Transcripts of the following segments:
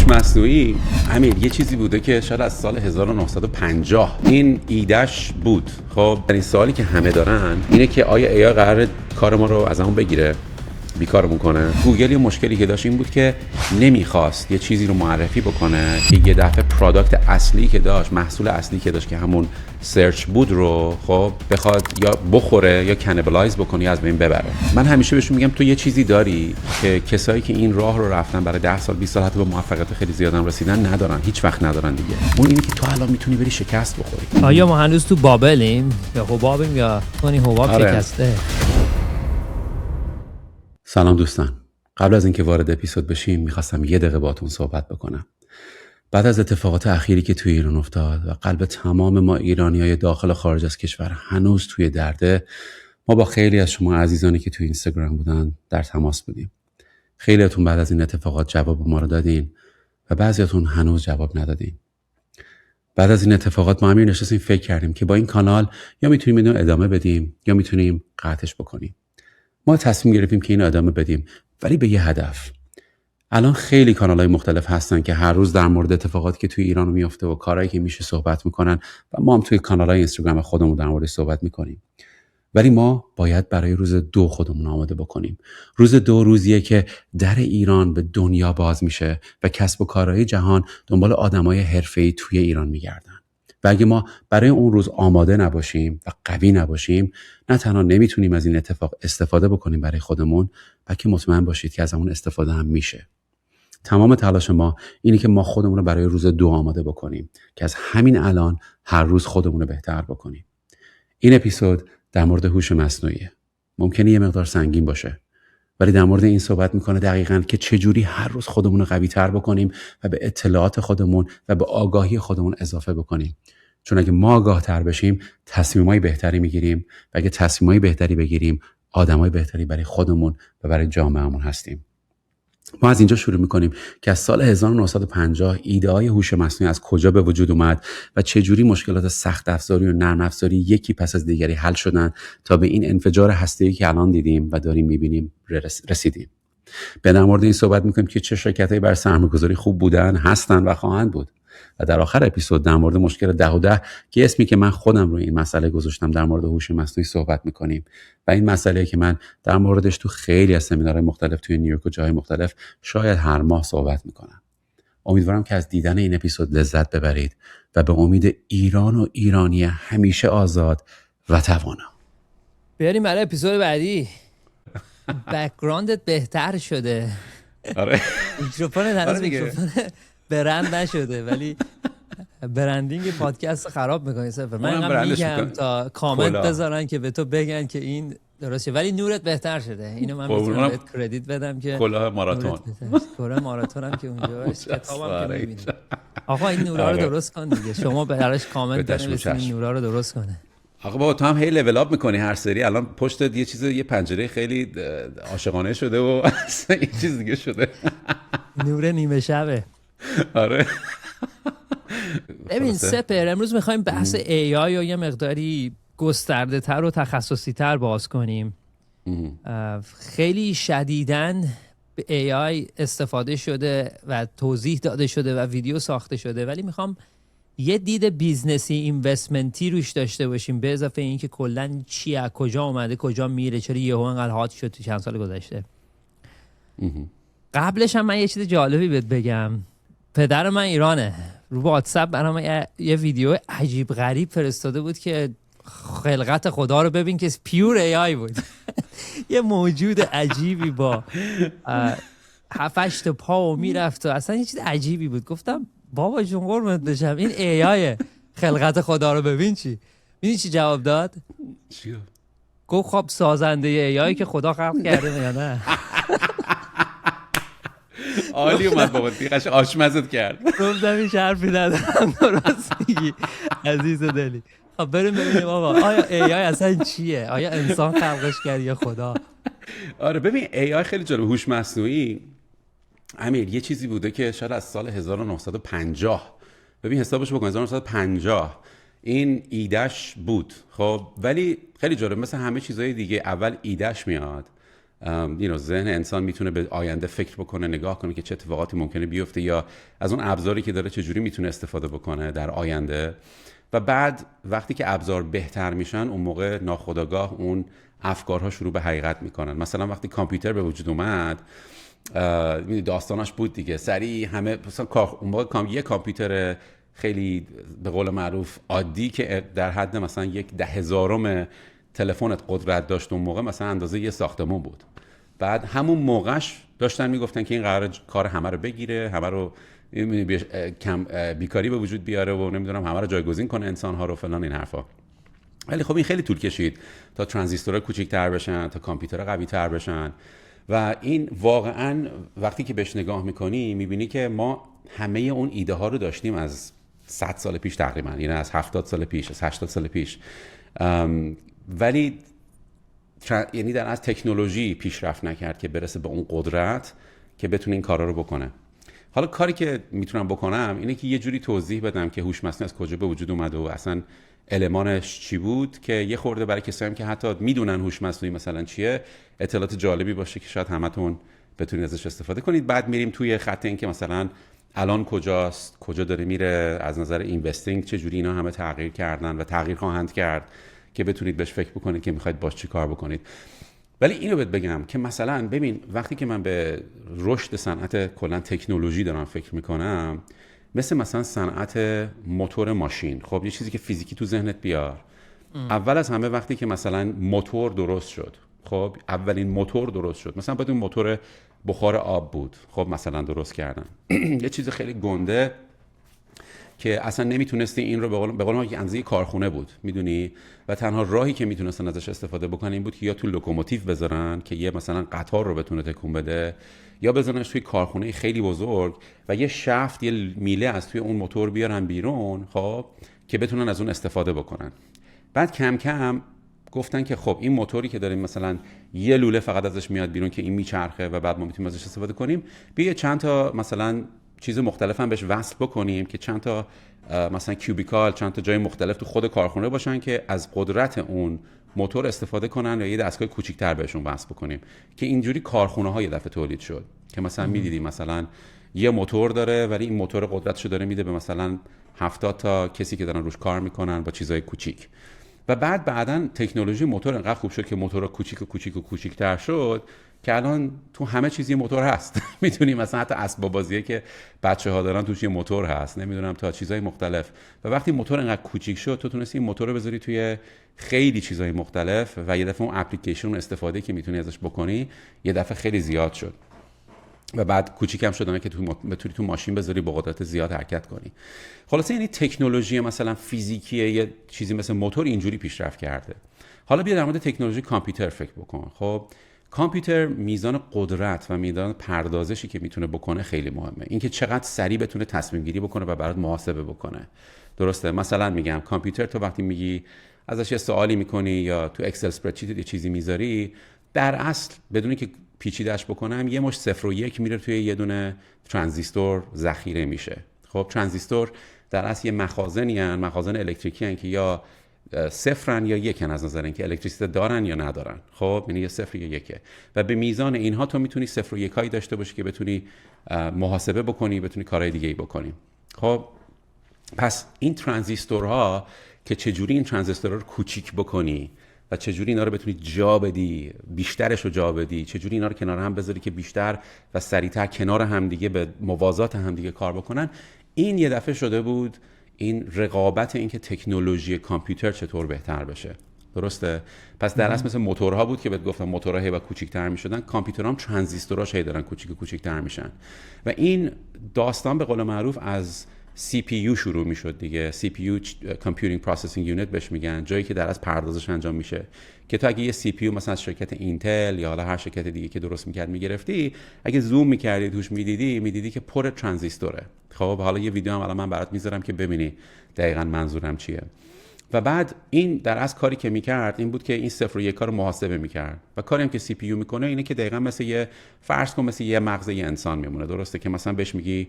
هوش مصنوعی امیر یه چیزی بوده که شاید از سال 1950 این ایدهش بود. خب این سوالی که همه دارن اینه که آیا AI قراره کار ما رو از همون بگیره، بیکارمون کنه؟ گوگل یه مشکلی که داشت این بود که نمیخواست یه چیزی رو معرفی بکنه که یه دفعه پروداکت اصلی که داشت، محصول اصلی که داشت که همون سرچ بود رو خب بخواد یا بخوره یا کنیبالایز بکنه یا از بین ببره. من همیشه بهشون میگم تو یه چیزی داری که کسایی که این راه رو رفتن برای 10 سال 20 سال حتی به موفقیت خیلی زیادم رسیدن ندارن، هیچ وقت ندارن دیگه. اون اینه که تو الان میتونی بری شکست بخوری. آیا ما هنوز تو بابلیم یا حبابیم یا تونی حباب شکسته؟ سلام دوستان، قبل از اینکه وارد اپیزود بشیم میخواستم یه دقیقه باهاتون صحبت بکنم. بعد از اتفاقات اخیری که توی ایران افتاد و قلب تمام ما ایرانیای داخل و خارج از کشور هنوز توی درده، ما با خیلی از شما عزیزانی که توی اینستاگرام بودن در تماس بودیم. خیلیاتون بعد از این اتفاقات جواب ما رو دادین و بعضیاتون هنوز جواب ندادین. بعد از این اتفاقات ما همین نشستیم فکر کردیم که با این کانال یا میتونیم اینو ادامه بدیم یا میتونیم قطعش بکنیم. ما تصمیم گرفتیم که اینو ادامه بدیم، ولی به یه هدف. الان خیلی کانال‌های مختلف هستن که هر روز در مورد اتفاقاتی که توی ایران میفته و کارهایی که میشه صحبت میکنن و ما هم توی کانال‌های اینستاگرام خودمون در موردش صحبت میکنیم. ولی ما باید برای روز 2 خودمون آماده بکنیم. روز 2 روزیه که در ایران به دنیا باز میشه و کسب و کارهای جهان دنبال آدمای حرفه‌ای توی ایران میگردن. و اگه ما برای اون روز آماده نباشیم و قوی نباشیم، نه تنها نمیتونیم از این اتفاق استفاده بکنیم برای خودمون، بلکه مطمئن باشید که از اون استفاده هم میشه. تمام تلاش ما اینه که ما خودمون رو برای روز 2 آماده بکنیم که از همین الان هر روز خودمون رو بهتر بکنیم. این اپیزود در مورد هوش مصنوعیه. ممکنه یه مقدار سنگین باشه، ولی در مورد این صحبت میکنه دقیقاً که چجوری هر روز خودمون رو قوی تر بکنیم و به اطلاعات خودمون و به آگاهی خودمون اضافه بکنیم. چون اگه ما آگاه تر بشیم، تصمیمای بهتری میگیریم و اگه تصمیمای بهتری بگیریم، آدمای بهتری برای خودمون و برای جامعهمون هستیم. ما از اینجا شروع میکنیم که از سال 1950 ایده های هوش مصنوعی از کجا به وجود اومد و چجوری مشکلات سخت افزاری و نرم افزاری یکی پس از دیگری حل شدن تا به این انفجار هسته‌ای که الان دیدیم و داریم میبینیم رسیدیم. در مورد این صحبت میکنیم که چه شرکتایی برای سرمایه‌گذاری خوب بودن، هستن و خواهند بود. و در آخر اپیزود در مورد مشکل 10 که اسمی که من خودم رو این مسئله گذاشتم در مورد هوش مصنوعی صحبت میکنیم و این مسئله که من در موردش تو خیلی از سمینارهای مختلف توی نیویورک و جاهای مختلف شاید هر ماه صحبت میکنم. امیدوارم که از دیدن این اپیزود لذت ببرید و به امید ایران و ایرانی همیشه آزاد و توانا. بریم برای اپیزود بعدی. بک‌گراندت بهتر شده. آره. میکروفونت هنوز میکروفون برند نشده، ولی برندینگ پادکست خراب میکنی صفر. من میگم تا کامنت بذارن که به تو بگن که این درسته، ولی نورت بهتر شده. اینو من میتونم بهت کردیت بدم که کلاه ماراتون، کلاه ماراتونم که اونجاست، کتابم که میبینی. آقا این نورا رو درست کن دیگه. شما براش کامنت بنویسین این نورا رو درست کنه. آقا بابا تو هم هی لول اپ میکنی هر سری. الان پشتت یه پنجره خیلی عاشقانه شده و اصلا یه چیز دیگه شده. نور نیمه شبه. آره. ببین سپر، امروز میخوایم بحث AI رو یه مقداری گسترده تر و تخصصی تر باز کنیم. خیلی شدیداً به AI استفاده شده و توضیح داده شده و ویدیو ساخته شده، ولی میخوام یه دید بیزنسی اینوستمنتی روش داشته باشیم، به اضافه این که کلاً چیه، کجا اومده، کجا میره، چرا یهو انقدر هات شد تو چند سال گذشته. قبلش هم من یه چیز جالبی بهت بگم. پدر من ایرانه، رو واتساپ برام یه ویدیو عجیب غریب فرستاده بود که خلقت خدا رو ببین که پیور AI بود. یه موجود عجیبی با 7-8 پا و میرفت و اصلا یه چیز عجیبی بود. گفتم بابا جون قربونت بشم، این AI خلقت خدا رو ببین. چی میدونی چی جواب داد؟ چی گفت خب سازنده AI که خدا خلق کرده یا نه؟ عالی اومد بابا، دیگه آشمزت کرد. گفتم این حرفی ندارم، درست میگی عزیز دلی. خب بریم ببینیم آقا آیا AI اصلا چیه؟ آیا انسان خلقش کرد یا خدا؟ آره ببین AI خیلی جالب. هوش مصنوعی امیر یه چیزی بوده که شاید از سال 1950، ببین حسابش بکن، 1950 این ایدهش بود. خب ولی خیلی جالب، مثل همه چیزهای دیگه اول ایدهش میاد ذهن انسان میتونه به آینده فکر بکنه، نگاه کنه که چه اتفاقاتی ممکنه بیفته یا از اون ابزاری که داره چجوری میتونه استفاده بکنه در آینده. و بعد وقتی که ابزار بهتر میشن اون موقع ناخودآگاه اون افکارها شروع به حقیقت میکنن. مثلا وقتی کامپیوتر به وجود اومد داستاناش بود دیگه، سریع همه مثلا اون موقع یه کامپیوتر خیلی به قول معروف عادی که در حد مثلا 1/10,000 تلفنت قدرت داشت اون موقع مثلا اندازه یه ساختمون بود. بعد همون موقعش داشتن میگفتن که این قراره کار همه رو بگیره، همه رو کم بیکاری به وجود بیاره و نمیدونم همه رو جایگزین کنه انسان‌ها رو فلان این حرفا. ولی خب این خیلی طول کشید تا ترانزیستورها کوچیک‌تر بشن، تا کامپیوترها قوی‌تر بشن. و این واقعا وقتی که بهش نگاه میکنی میبینی که ما همه اون ایده ها رو داشتیم از 100 سال پیش تقریبا، یعنی از 70 سال پیش، از 80 سال پیش، ولی یعنی در از تکنولوژی پیشرفت نکرد که برسه به اون قدرت که بتونه این کارا رو بکنه. حالا کاری که میتونم بکنم اینه که یه جوری توضیح بدم که هوش مصنوعی از کجا به وجود اومده و اصلا المانش چی بود، که یه خورده برای کسایی که حتی میدونن هوش مصنوعی مثلا چیه اطلاعات جالبی باشه که شاید همتون بتونید ازش استفاده کنید. بعد میریم توی خط این که مثلا الان کجاست، کجا داره میره، از نظر اینوستینگ چه جوری اینا همه تغییر کردن و تغییر خواهند کرد که بتونید بهش فکر بکنید که میخواید باش چی کار بکنید. ولی اینو بهت بگم که مثلا ببین وقتی که من به رشد صنعت کلا تکنولوژی دارم فکر میکنم، مثلا صنعت موتور ماشین، خب یه چیزی که فیزیکی تو ذهنت بیار. اول از همه وقتی که مثلا موتور درست شد، خب اولین موتور درست شد مثلا باید اون موتور بخار آب بود، خب مثلا درست کردن یه چیز خیلی گنده که اصلا نمیتونستی این رو به قول ما یک اندازه کارخونه بود، میدونی، و تنها راهی که میتونستن ازش استفاده بکنن این بود که یا تو لوکوموتیو بذارن که یه مثلا قطار رو بتونه تکون بده، یا بذارنش توی کارخونه خیلی بزرگ و یه شافت، یه میله از توی اون موتور بیارن بیرون، خب که بتونن از اون استفاده بکنن. بعد کم کم گفتن که خب این موتوری که داریم مثلا یه لوله فقط ازش میاد بیرون که این میچرخه و بعد ما میتونیم ازش استفاده کنیم، بیا چند تا مثلا چیز مختلف هم بهش وصل بکنیم که چند تا مثلا کیوبیکال، چند تا جای مختلف تو خود کارخونه باشن که از قدرت اون موتور استفاده کنن یا یه دستگاه کوچیک‌تر بهشون وصل بکنیم که اینجوری کارخونه‌ها یه دفعه تولید شد که مثلا می‌دیدیم مثلا یه موتور داره ولی این موتور قدرتشو داره میده به مثلا 70 تا کسی که دارن روش کار میکنن با چیزای کوچیک. و بعداً تکنولوژی موتور انقدر خوب شد که موتورها کوچیک‌تر شد که الان تو همه چیزی موتور هست. میتونیم مثلا حتی اسباب بازیه که بچه‌ها دارن توش یه موتور هست، نمیدونم تا چیزای مختلف. و وقتی موتور انقدر کوچیک شد تو تونستی این موتور رو بذاری توی خیلی چیزای مختلف و یه دفعه اون اپلیکیشن استفاده که میتونی ازش بکنی یه دفعه خیلی زیاد شد. و بعد کوچیکم شدن که بتونی تو ماشین بذاری با قدرت زیاد حرکت کنی. خلاصه یعنی تکنولوژی مثلا فیزیکی یه چیزی مثل موتور اینجوری پیشرفت کرده. حالا بیا در مورد تکنولوژی کامپیوتر فکر بکن. خب کامپیوتر میزان قدرت و میزان پردازشی که میتونه بکنه خیلی مهمه. اینکه چقدر سریع بتونه تصمیم گیری بکنه و برات محاسبه بکنه. درسته؟ مثلا میگم کامپیوتر تو وقتی میگی ازش یه سوالی میکنی یا تو اکسل اسپردشیت یه چیزی میذاری، در اصل بدون که پیچیده‌اش بکنم یه مش 0 و 1 میره توی یه دونه ترانزیستور ذخیره میشه. خب ترانزیستور در اصل یه مخازنی هن، مخازن الکتریکی هن که یا صفرن یا یکن از نظر اینکه الکتریسیته دارن یا ندارن. خب یعنی یا 0 یا 1 و به میزان اینها تو میتونی 0 و 1 هایی داشته باشی که بتونی محاسبه بکنی، بتونی کارهای دیگه ای بکنی. خب پس این ترانزیستورها که چجوری این ترانزیستورها رو کوچیک بکنی و چجوری اینا رو بتونی جا بدی، بیشترش رو جا بدی، چجوری اینا رو کنار هم بذاری که بیشتر و سریعتر کنار هم دیگه به موازات هم دیگه کار بکنن، این یه دفعه شده بود این رقابت این که تکنولوژی کامپیوتر چطور بهتر بشه. درسته؟ پس در اصل مثل موتورها بود که بهت گفتم موتورها هی و کوچیک‌تر می‌شدن، کامپیوترها هم ترانزیستوراش هی دارن کوچیک‌تر میشن و این داستان به قول معروف از CPU شروع میشد دیگه. CPU Computing Processing Unit بهش میگن، جایی که در از پردازش انجام میشه که تو اگه یه CPU مثلا از شرکت اینتل یا حالا هر شرکت دیگه که درست میکرد میگرفتی، اگه زوم میکردی توش میدیدی که پر ترانزیستوره. خب حالا یه ویدیو هم الان من برات میذارم که ببینی دقیقاً منظورم چیه. و بعد این در از کاری که میکرد این بود که این 0 و 1 رو محاسبه میکرد و کاری هم که CPU میکنه اینه که دقیقاً مثل یه فرض کن مثل یه مغز یه انسان میمونه. درسته که مثلا بهش میگی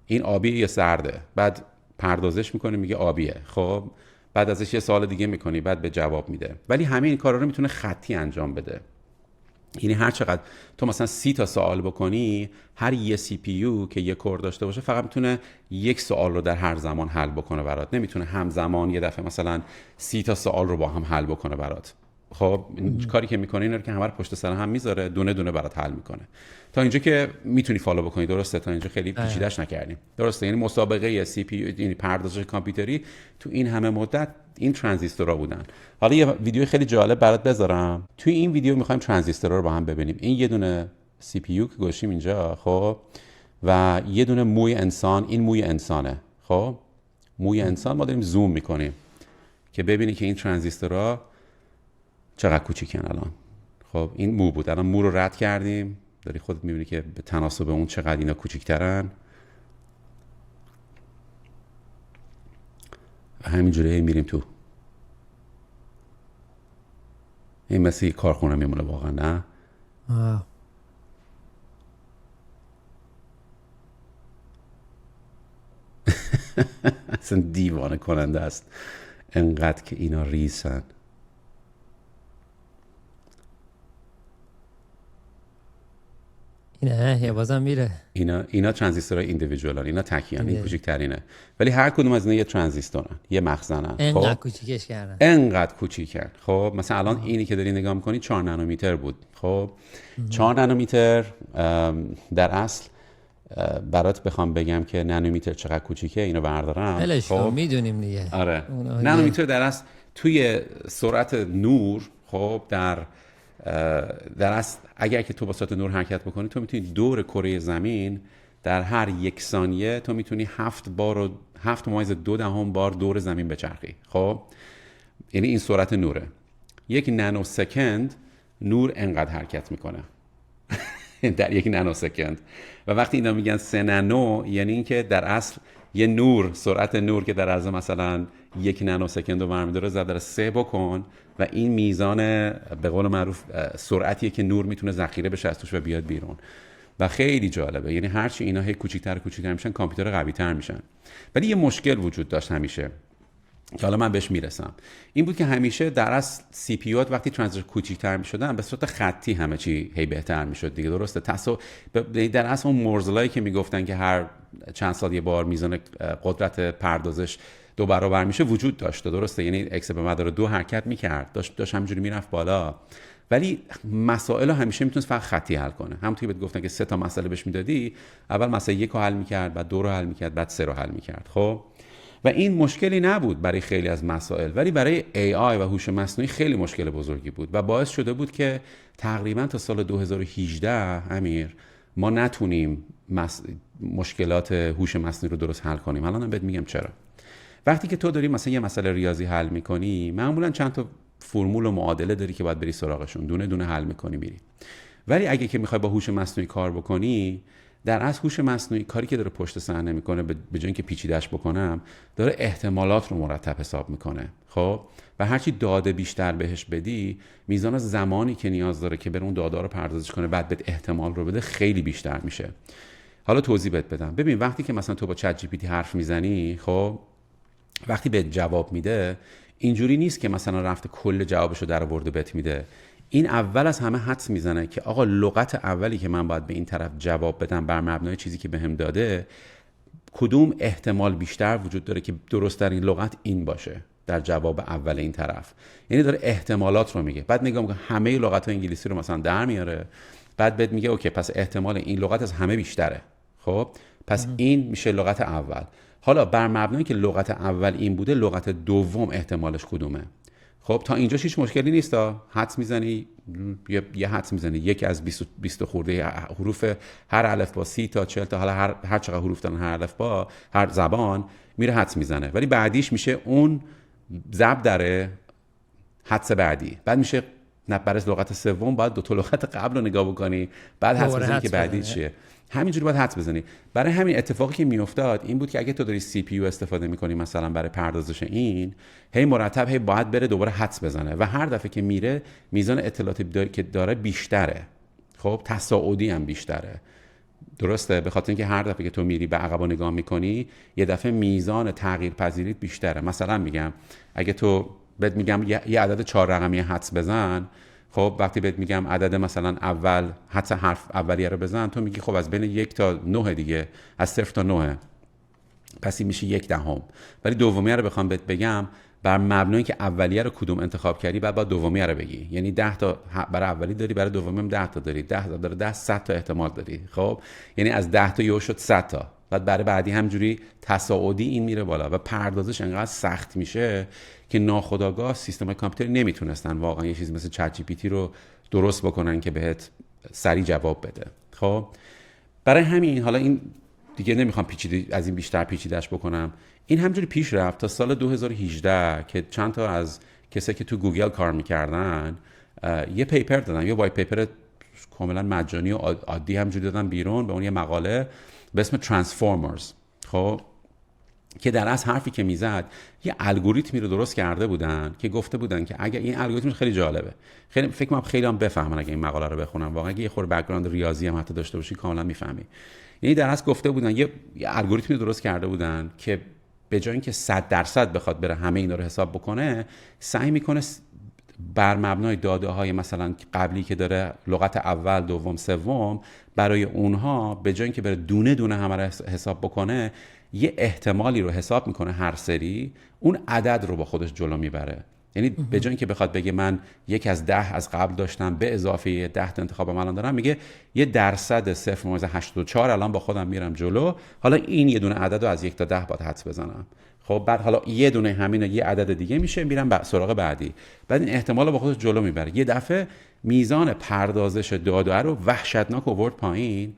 این آبیه یا سرده، بعد پردازش میکنه میگه آبیه. خب بعد ازش یه سوال دیگه میکنی بعد به جواب میده. ولی همه این کارا رو میتونه خطی انجام بده. یعنی هر چقدر تو مثلا 30 تا سوال بکنی، هر یه سی پی یو که یه کور داشته باشه فقط میتونه یک سوال رو در هر زمان حل بکنه برات، نمیتونه همزمان یه دفعه مثلا 30 تا سوال رو با هم حل بکنه برات. خب کاری که میکنه اینه که همه رو پشت سر هم میذاره، دونه دونه برات حل میکنه. تا اینجا که میتونی فالو بکنی، درسته؟ تا اینجا خیلی پیچیده‌اش نکردیم، درسته؟ یعنی مسابقه سی پی یو، یعنی پردازش کامپیوتری تو این همه مدت این ترانزیستورها بودن. حالا یه ویدیو خیلی جالب برات بذارم. توی این ویدیو میخوایم ترانزیستورها رو با هم ببینیم. این یه دونه سی پی یو که گوشیم اینجا، خب، و یه دونه موی انسان. این موی انسانه، خب، موی انسان. ما داریم زوم میکنیم که ببینی که این ترانزیستورها چقدر کوچیکن الان. خب این مو بود، الان مو رو رد کردیم، داری خودت میبینی که به تناسب اون چقدر اینا کوچیکترن. و همینجوری میریم تو. این مثل کارخونه میمونه واقعا، نه؟ اصلا دیوانه کننده است انقدر که اینا ریسن. نه بازم میره. اینا ترانزیستورهای ایندیویدوالن، اینا تکیان، این کوچیک‌ترینه، ولی هر کدوم از اینا یه ترانزیستورن، یه مخزنن. انقدر کوچیکش کردن، انقدر کوچیکن. خب مثلا الان اینی که داری نگاه می‌کنی 4 نانومتر بود. خب 4 نانومتر در اصل برات بخوام بگم که نانومتر چقدر کوچیکه، اینو بردارم. خب میدونیم دیگه. آره نانومتر در اصل توی سرعت نور، خب در اصل اگر که تو با سرعت نور حرکت بکنی، تو میتونی دور کره زمین در هر 1 ثانیه تو میتونی 7.2 بار دور زمین بچرخی. خب یعنی این سرعت نوره. 1 نانوسکند نور انقدر حرکت میکنه در 1 نانوسکند. و وقتی اینا میگن 3 نانو، یعنی این که در اصل یه نور، سرعت نور که در عرض مثلا 1 نانوسکند رو برمی‌داره، ضرب در 3 بکن و این میزان به قول معروف سرعتیه که نور میتونه ذخیره بشه از توش و بیاد بیرون. و خیلی جالبه، یعنی هرچی اینا هی کوچیک‌تر میشن، کامپیوتر قوی‌تر میشن. ولی یه مشکل وجود داشت همیشه که حالا من بهش میرسم. این بود که همیشه در اصل سی پی یوات وقتی ترانزیستور کوچیک‌تر میشدن، به صورت خطی همه چی هی بهتر میشد دیگه، درسته؟ در اصل اون مورزلایی که میگفتن که هر چند سال یه بار میزان قدرت پردازش 2 برابر میشه وجود داشته، درسته؟ یعنی اکس به مقدار 2 حرکت میکرد، داشت همینجوری میرفت بالا. ولی مسائل رو همیشه میتونست فقط خطی حل کنه. همونطوری بهت گفتن که 3 تا مسئله بهش میدادی، اول مسئله 1 رو حل میکرد، بعد 2 رو حل میکرد، بعد 3 رو حل میکرد. خب و این مشکلی نبود برای خیلی از مسائل، ولی برای AI و هوش مصنوعی خیلی مشکل بزرگی بود و باعث شده بود که تقریبا تا سال 2018 امیر ما نتونیم مشکلات هوش مصنوعی رو درست حل کنیم. الان بهت میگم چرا. وقتی که تو داری مثلا یه مسئله ریاضی حل میکنی، معمولا چند تا فرمول و معادله داری که باید بری سراغشون، دونه دونه حل میکنی میری. ولی اگه که میخوای با هوش مصنوعی کار بکنی، در اصل هوش مصنوعی کاری که داره پشت صحنه میکنه، به جای اینکه پیچیده‌اش بکنم، داره احتمالات رو مرتب حساب میکنه. خب و هرچی داده بیشتر بهش بدی، میزان زمانی که نیاز داره که بره اون داده رو پردازش کنه بعد بهت احتمال رو بده خیلی بیشتر میشه. حالا توضیح بهت بدم. ببین وقتی که مثلا تو با چت جی پی تی حرف میزنی، خب وقتی بهت جواب میده، اینجوری نیست که مثلا رفته کل جوابشو در آورده بهت میده. این اول از همه حدس میزنه که آقا لغت اولی که من باید به این طرف جواب بدم بر مبنای چیزی که بهم داده، کدوم احتمال بیشتر وجود داره که درست در این لغت این باشه در جواب اول این طرف. یعنی داره احتمالات رو میگه. بعد نگاه میکنه همه لغت‌های انگلیسی رو مثلا در میاره، بعد بهت میگه اوکی پس احتمال این لغت از همه بیشتره. خب پس این میشه لغت اول. حالا بر مبنای که لغت اول این بوده، لغت دوم احتمالش کدومه؟ خب تا اینجا هیچ مشکلی نیست. حدس میزنی، یه حدس میزنی، یک از 20 خورده حروف هر الفبا 30 تا 40 تا، حالا هر چقدر حروف دارن هر الفبا، هر زبان، میره حدس میزنه. ولی بعدیش میشه اون ضرب در حدس بعدی. بعد میشه برای لغت سوم باید 2 تا لغت قبل رو نگاه بکنی، بعد حدس بزنی که بعدی چیه. همینجوری باید حدس بزنی. برای همین اتفاقی که میافتاد این بود که اگه تو داری سی پی یو استفاده میکنی مثلا برای پردازش این، هی مرتب هی باید بره دوباره حدس بزنه و هر دفعه که میره میزان اطلاعاتی که داره بیشتره. خب تصاعدی هم بیشتره، درسته؟ به خاطر اینکه هر دفعه که تو میری به عقب نگاه میکنی، یه دفعه میزان تغییر پذیریت بیشتره. مثلا میگم اگه تو بهت میگم یه عدد 4 رقمی حدس بزن، خب وقتی بهت میگم عدد مثلا اول حتی حرف اولیه رو بزن، تو میگی خب از بین 1 تا 9 دیگه، از 0 تا 9، پس این میشه 1/10. ولی دومیه رو بخوام بهت بگم، بر مبنای که اولیه رو کدوم انتخاب کردی بعد با دومیه رو بگی. یعنی 10 تا برای اولی داری، برای دومی هم 10 تا داری، 10 تا داره 10 100 تا احتمال داری. خب یعنی از 10 تا یهو شد 100 تا، بعد برای بعدی همجوری تصاعدی این میره بالا و پردازش انقدر سخت میشه که ناخودآگاه سیستم‌های کامپیوتری نمیتونستن واقعا یه چیزی مثل چت جی پی تی رو درست بکنن که بهت سریع جواب بده. خب برای همین حالا این دیگه نمیخوام پیچیده از این بیشتر پیچیده‌اش بکنم، این همجوری پیش رفت تا سال 2018 که چند تا از کسایی که تو گوگل کار میکردن یه پیپر دادن، یه وایت پیپر کاملا مجانی و عادی همجوری دادن بیرون به اون یه مقاله به اسم ترانسفورمرز. خب که در اصل حرفی که میزد یه الگوریتمی رو درست کرده بودن که گفته بودن که اگر این الگوریتم خیلی جالبه، خیلی فکر کنم خیلی هم بفهمن اگه این مقاله رو بخونن، واقعا اگه یه خورده بک‌گراند ریاضی هم حتی داشته باشی کاملا میفهمی. یعنی در اصل گفته بودن یه الگوریتمی درست کرده بودن که به جای اینکه 100% بخواد بره همه اینا رو حساب بکنه، سعی میکنه بر مبنای داده‌های مثلا قبلی که داره لغت اول، دوم، سوم، برای اونها به جای اینکه بره دونه دونه همه رو حساب بکنه، یه احتمالی رو حساب میکنه هر سری، اون عدد رو با خودش جلو میبره. یعنی به جای اینکه بخواد بگه من 1 از 10 از قبل داشتم به اضافه 10 تا انتخابم الان دارم، میگه 1% 0.84 الان با خودم میرم جلو، حالا این یه دونه عدد رو از 1 تا 10 باید حدس بزنم. خب بعد حالا یه دونه همین یه عدد دیگه میشه، میرم سراغ بعدی، بعد این احتمال رو با خودش جلو میبره. یه دفعه میزان پردازش داده رو وحشتناک آورد پایین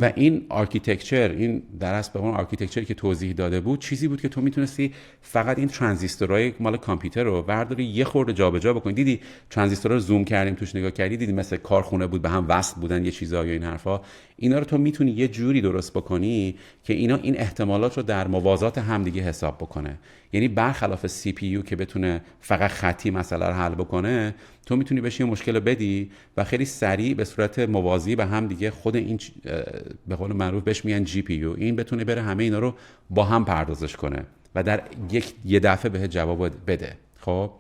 و این آرکیتکچر، این در اصل به اون آرکیتکچری که توضیح داده بود چیزی بود که تو میتونستی فقط این ترانزیستورهای مال کامپیوتر رو برداری یه خورده جابجا بکنی. دیدی ترانزیستورها رو زوم کردیم توش نگاه کردی، دیدی مثل کارخونه بود به هم وصل بودن یه چیزا یا این حرفا، اینا رو تو میتونی یه جوری درست بکنی که اینا این احتمالات رو در موازات هم دیگه حساب بکنه. یعنی برخلاف سی پی یو که بتونه فقط خطی مسئله رو حل بکنه، تو میتونی بهش یه مشکل بدی و خیلی سریع به صورت موازی به هم دیگه خود این به قول معروف بهش میگن جی پی یو، این بتونه بره همه اینا رو با هم پردازش کنه و در یه دفعه بهت جواب بده. خب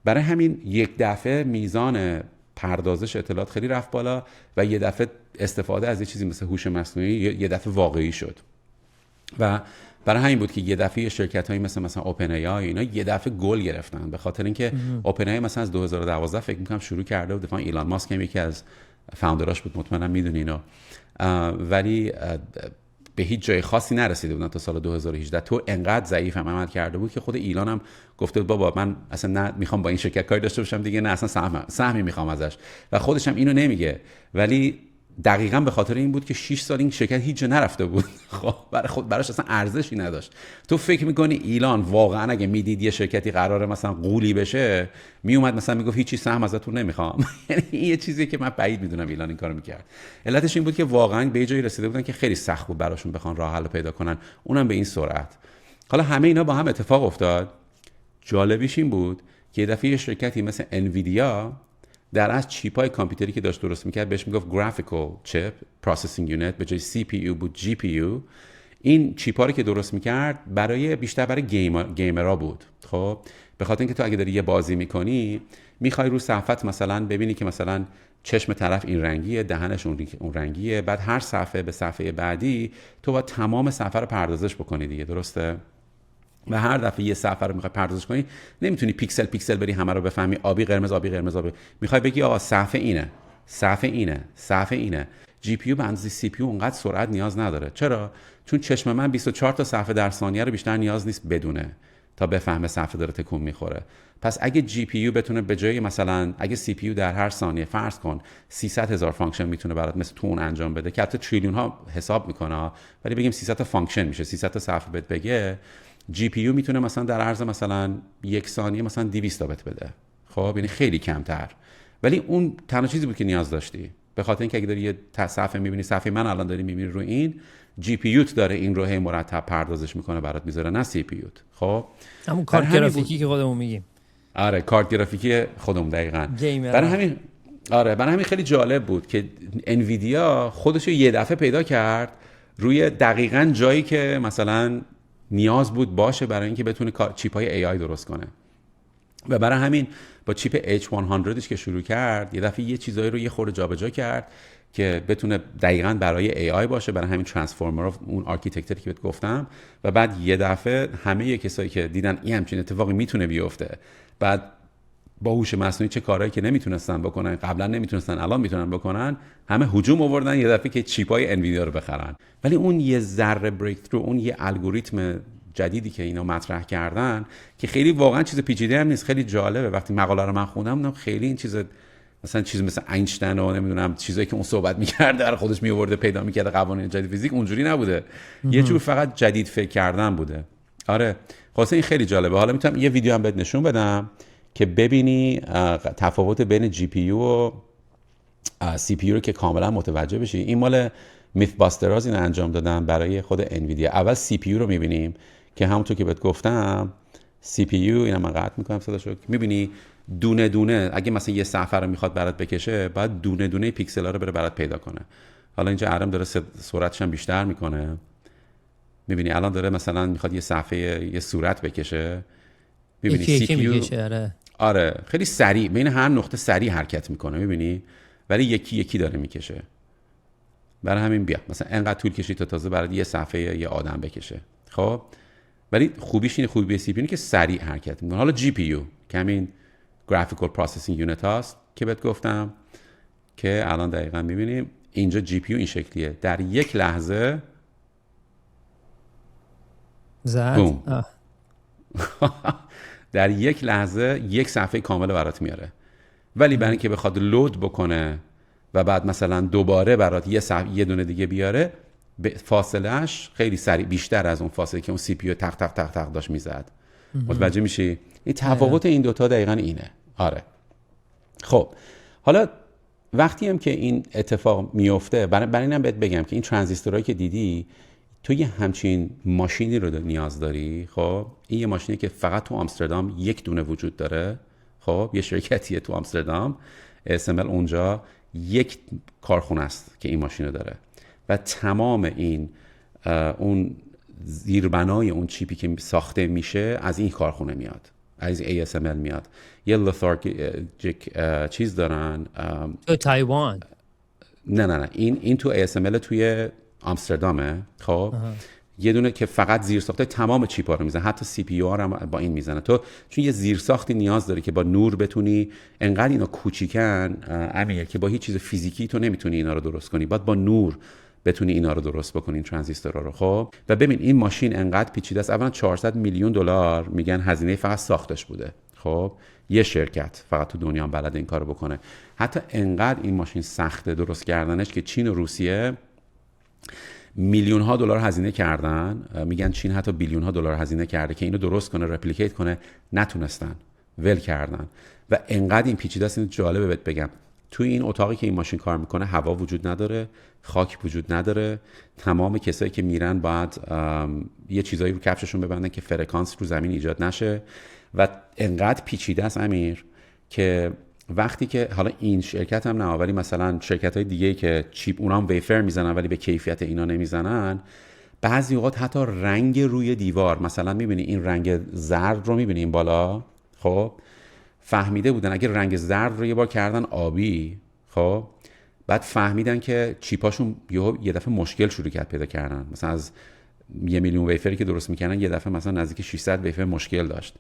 برای همین یک دفعه میزان پردازش اطلاعات خیلی رفت بالا و یه دفعه استفاده از یه چیزی مثل هوش مصنوعی یه دفعه واقعی شد و برای همین بود که یه دفعه شرکت‌هایی مثلا اوپن ای آی اینا یه دفعه گل گرفتن، به خاطر اینکه اوپن ای مثلا از 2012 فکر می‌کنم شروع کرده بود، ایلان ماسک هم یکی از فاوندراش بود، مطمئنم میدونی اینو، ولی به هیچ جای خاصی نرسیده بودن تا سال 2018. تو انقدر ضعیف عمل کرده بود که خود ایلان هم گفته بود بابا من اصلا نه میخوام با این شرکت کاری داشته باشم دیگه، نه اصلا سهمی میخوام ازش، و خودش هم اینو نمیگه، ولی دقیقاً به خاطر این بود که 6 سال این شرکت هیچ جا نرفته بود. خب براش اصلا ارزشی نداشت. تو فکر میکنی ایلان واقعا اگه میدید یه شرکتی قراره مثلا قولی بشه میومد مثلا میگفت هیچی سهم ازتون نمیخوام؟ یعنی این یه چیزیه که من بعید میدونم ایلان این کارو میکرد. علتش این بود که واقعا به جایی رسیده بودن که خیلی سخت بود براشون بخوان راه حل پیدا کنن، اونم به این سرعت. حالا همه اینا با هم اتفاق افتاد. جالبیش این بود که یه دفعه شرکتی مثل انویدیا در از چیپ‌های کامپیوتری که داشت درست میکرد بهش میگفت گرافیکال چیپ پروسسینگ یونیت، به جای سی پی یو بود جی پی یو. این چیپ‌ها رو که درست میکرد بیشتر برای گیمرها بود. خب به خاطر اینکه تو اگه داری یه بازی میکنی میخوای رو صفحت مثلا ببینی که مثلا چشم طرف این رنگیه، دهنش اون رنگیه، بعد هر صفحه به صفحه بعدی تو باید تمام صفحه رو پردازش بکنی دیگه، درسته؟ و هر دفعه یه صفحه رو میخوای پردازش کنی نمیتونی پیکسل پیکسل بری همه رو بفهمی، آبی قرمز آبی قرمز آبی، میخوای بگی آقا صفحه اینه صفحه اینه صفحه اینه. جی پی یو به اندازه سی پی یو اونقدر سرعت نیاز نداره. چرا؟ چون چشم من 24 تا صفحه در ثانیه رو بیشتر نیاز نیست بدونه تا بفهمه صفحه داره تکون میخوره. پس اگه جی پی یو بتونه به جای مثلا اگه سی پی یو در هر ثانیه فرض کن 300,000 فانکشن میتونه برات مثل تو اون انجام بده که البته تریلیون ها حساب میکنه، ولی بگیم 300 تا فانکشن میشه، 300 تا صفحه بهت بگه، جی پی یو میتونه مثلا در عرض مثلا یک ثانیه مثلا 200 تا بت بده. خب یعنی خیلی کمتر، ولی اون تنها چیزی بود که نیاز داشتی، به خاطر اینکه اگه داری یه صفحه میبینی، صفحه من الان داری میبینی رو این جی پی یوت داره این رو هی مرتب پردازش میکنه برات میذاره، نه سی پی یوت. خب همون کارت گرافیکی که خودمون میگیم. آره کارت گرافیکی خودمون دقیقاً. برای همین خیلی جالب بود که انویدیا خودش یه دفعه پیدا کرد روی دقیقاً جایی که مثلا نیاز بود باشه برای اینکه بتونه چیپ‌های AI درست کنه. و برای همین با چیپ H100ش که شروع کرد یه دفعه یه چیزایی رو یه خورده جابجا کرد که بتونه دقیقاً برای AI باشه، برای همین ترانسفورمر اون آرکیتکچری که بهت گفتم. و بعد یه دفعه همه کسایی که دیدن این همچین اتفاقی میتونه بیفته، بعد با هوش مصنوعی چه کارهایی که نمیتونستن بکنن قبلا، نمیتونستن الان میتونن بکنن، همه هجوم آوردن یه دفعه که چیپای انویدیا رو بخرن. ولی اون یه ذره بریک ترو، اون یه الگوریتم جدیدی که اینا مطرح کردن که خیلی واقعا چیز پیچیده هم نیست، خیلی جالبه. وقتی مقاله رو من خوندم خیلی این چیز مثل اینشتین و نمیدونم چیزایی که اون صحبت می‌کرد در خودش می‌آورده پیدا می‌کرد قوانین جدید فیزیک، اونجوری نبوده. یه جور فقط جدید فکر کردن بوده. آره خلاص این خیلی جالبه. حالا میتونم یه ویدیو هم بهت نشون بدم که ببینی تفاوت بین جی پی یو و سی پی یو رو که کاملا متوجه بشی. این مال میث باستراز این انجام دادن برای خود انویدیا. اول سی پی یو رو می‌بینیم که همونطور که بهت گفتم سی پی یو، اینا من قطع می‌کنم صداشو، می‌بینی دونه دونه اگه مثلا یه صفحه رو میخواد برات بکشه، بعد دونه دونه پیکسل‌ها رو بره برات پیدا کنه. حالا اینجا ارم داره سرعتش هم بیشتر میکنه، میبینی الان داره مثلا میخواد یه صفحه یه صورت بکشه، میبینی سی پی یو آره خیلی سریع بین هر نقطه سریع حرکت میکنه، میبینی، ولی یکی یکی داره میکشه. برای همین بیا مثلا انقدر طول کشید تا تازه برات یه صفحه یه آدم بکشه. خب ولی خوبیش اینه، خوبی سی پی یو که سریع حرکت میکنه. حالا جی پی یو که همین Graphical Processing Unit هست که بهت گفتم که الان دقیقا میبینیم اینجا جی پی یو این شکلیه، در یک لحظه در یک لحظه یک صفحه کامل برات میاره. ولی برای اینکه بخواد لود بکنه و بعد مثلا دوباره برات یه دونه دیگه بیاره، فاصلهش خیلی سریع بیشتر از اون فاصله که اون سی پی یو تق تق تق تق داشت میزد. متوجه میشی؟ این تفاوت این دوتا دقیقا اینه. آره خب حالا وقتی هم که این اتفاق میفته، برای اینم بهت بگم که این ترانزیستورایی که دیدی، تو یه همچین ماشینی رو نیاز داری. خب این یه ماشینی که فقط تو آمستردام یک دونه وجود داره. خب یه شرکتیه تو آمستردام، ASML، اونجا یک کارخونه است که این ماشین رو داره و تمام این اون زیربنای اون چیپی که ساخته میشه از این کارخونه میاد، از ASML میاد. یه لثارجیک چیز دارن تو تایوان. نه این تو ASML توی آمستردامه. خب یه دونه که فقط زیر ساخته تمام چیپا رو میزنه، حتی سی پی یو ها رو با این میزنه. تو چون یه زیر ساختی نیاز داری که با نور بتونی، انقدر اینا کوچیکن امیه که با هیچ چیز فیزیکی تو نمیتونی اینا رو درست کنی، باید با نور بتونی اینا رو درست بکنی، این ترانزیستورها رو. خب و ببین این ماشین انقدر پیچیده است، اولا 400 میلیون دلار میگن هزینه فقط ساختش بوده. خب یه شرکت فقط تو دنیا بلد این کارو بکنه. حتی انقدر این ماشین سخته درست کردنش که چین و روسیه میلیون ها دلار هزینه کردن. میگن چین حتی بیلیون ها دلار هزینه کرده که اینو درست کنه، رپلیکیت کنه، نتونستن، ول کردن. و انقدر این پیچیده است. این جالبه بهت بگم، توی این اتاقی که این ماشین کار میکنه هوا وجود نداره، خاک وجود نداره. تمام کسایی که میرن باید یه چیزایی رو کفششون ببندن که فرکانس رو زمین ایجاد نشه. و انقدر پیچیده است امیر که وقتی که حالا این شرکت هم نه، ولی مثلا شرکت‌های دیگه‌ای که چیپ اونا هم ویفر میزنن ولی به کیفیت اینا نمیزنن، بعضی اوقات حتی رنگ روی دیوار، مثلا میبینی این رنگ زرد رو میبینی این بالا، خب فهمیده بودن اگه رنگ زرد رو یه بار کردن آبی، خب بعد فهمیدن که چیپاشون یه دفعه مشکل شروع کرد پیدا کردن. مثلا از 1 میلیون ویفری که درست میکنن یه دفعه مثلا نزدیک 600 ویفر مشکل داشت.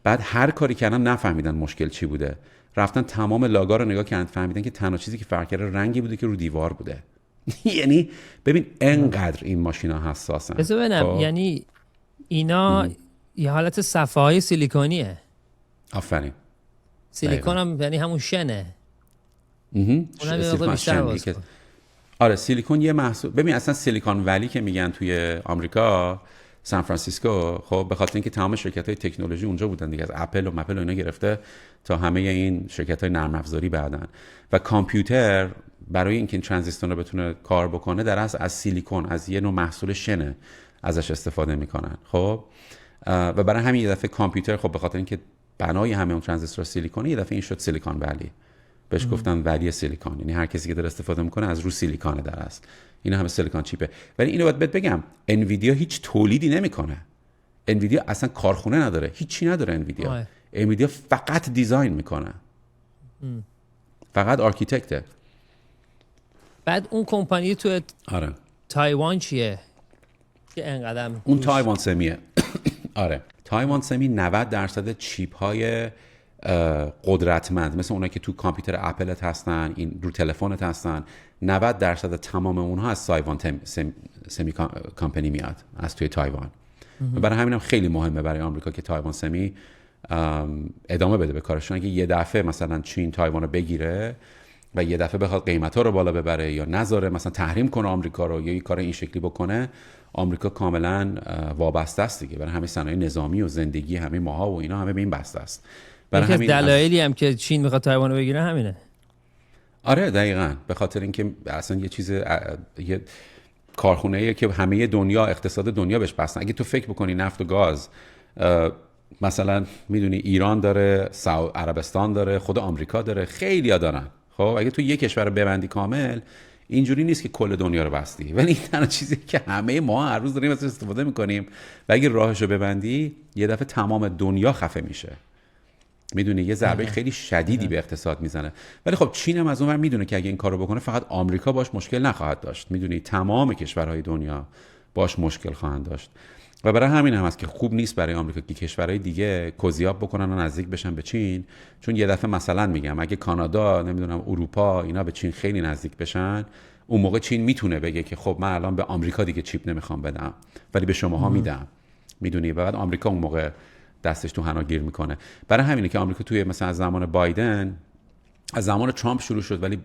بعد هر کاری کردن نفهمیدن مشکل چی بوده، رفتن تمام لاگا رو نگاه کردن، فهمیدن که تنها چیزی که فرق کرده رنگی بوده که رو دیوار بوده. یعنی ببین انقدر این ماشینا حساسن. ببینم یعنی اینا یه حالت صفحه‌های سیلیکونیه. آفرین. سیلیکون هم یعنی همون شنه. سیلیکون شن. آره سیلیکون یه محصول. ببین اصلا سیلیکون ولی که میگن توی آمریکا، سان فرانسیسکو، خب به خاطر اینکه تمام شرکت‌های تکنولوژی اونجا بودن دیگه، از اپل و مپل و اینا گرفته تا همه این شرکت‌های نرم افزاری بعدن. و کامپیوتر برای اینکه این ترانزیستور رو بتونه کار بکنه در اصل از سیلیکون، از یه نوع محصول شنه ازش استفاده میکنن. خب و برای همین یه دفعه کامپیوتر، خب به خاطر اینکه بنای همه اون ترانزیستور سیلیکونه، یه دفعه این شد سیلیکون ولی. بهش گفتن ولی سیلیکون، یعنی هر کسی که داره استفاده میکنه از رو سیلیکونه در اصل. اینا همه سیلیکون چیپه. ولی اینو باید بگم، انویدیا هیچ تولیدی نمیکنه. انویدیا اصلا کارخونه نداره، هیچی نداره انویدیا. انویدیا فقط دیزاین میکنه، فقط آرکیتکته. بعد اون کمپانی تو آره تایوان چیه که انقدر اون تایوان سمیه. آره تایوان سمی 90% چیپ های قدرتمند مثل اونایی که تو کامپیوتر اپلت هستن، این رو تلفنت هستن، 90% تمام اونها از تایوان سمی کامپنی میاد، از توی تایوان. برای همینم خیلی مهمه برای آمریکا که تایوان سمی ادامه بده به کارشون. اگه یه دفعه مثلا چین تایوان رو بگیره و یه دفعه بخواد قیمتا رو بالا ببره یا نذاره مثلا تحریم کنه آمریکا رو یا یه کار این شکلی بکنه، آمریکا کاملا وابسته است دیگه. برای همه صنایع نظامی و زندگی همه ماها و اینا همه به این بسته است. برای همین دلایلی هم که چین میخواد تایوان رو بگیره همینه. آره دقیقاً، به خاطر اینکه اصلا یه کارخونه‌ایه که همه دنیا، اقتصاد دنیا بهش بستن. اگه تو فکر بکنی نفت و گاز مثلا میدونی ایران داره، عربستان داره، خود آمریکا داره، خیلی‌ها دارن. خب اگه تو یک کشور ببندی کامل، اینجوری نیست که کل دنیا رو بستی، ولی این تنها چیزی که همه ما هر روز داریم ازش استفاده میکنیم و اگه راهشو ببندی یه دفعه تمام دنیا خفه میشه. میدونی یه ضربه خیلی شدیدی به اقتصاد میزنه. ولی خب چین هم از اون ور میدونه که اگه این کارو بکنه فقط آمریکا باش مشکل نخواهد داشت، میدونی تمام کشورهای دنیا باش مشکل خواهند داشت. و برای همین هم هست که خوب نیست برای آمریکا که کشورهای دیگه کوزیاب بکنن و نزدیک بشن به چین، چون یه دفعه مثلا میگم اگه کانادا، نمیدونم اروپا، اینا به چین خیلی نزدیک بشن، اون موقع چین میتونه بگه که خب من الان به آمریکا دیگه چیپ نمیخوام بدم ولی به شماها میدم، میدونی. و بعد آمریکا اون موقع دستش تو حنا گیر میکنه. برای همینه که آمریکا توی مثلا از زمان بایدن، از زمان ترامپ شروع شد ولی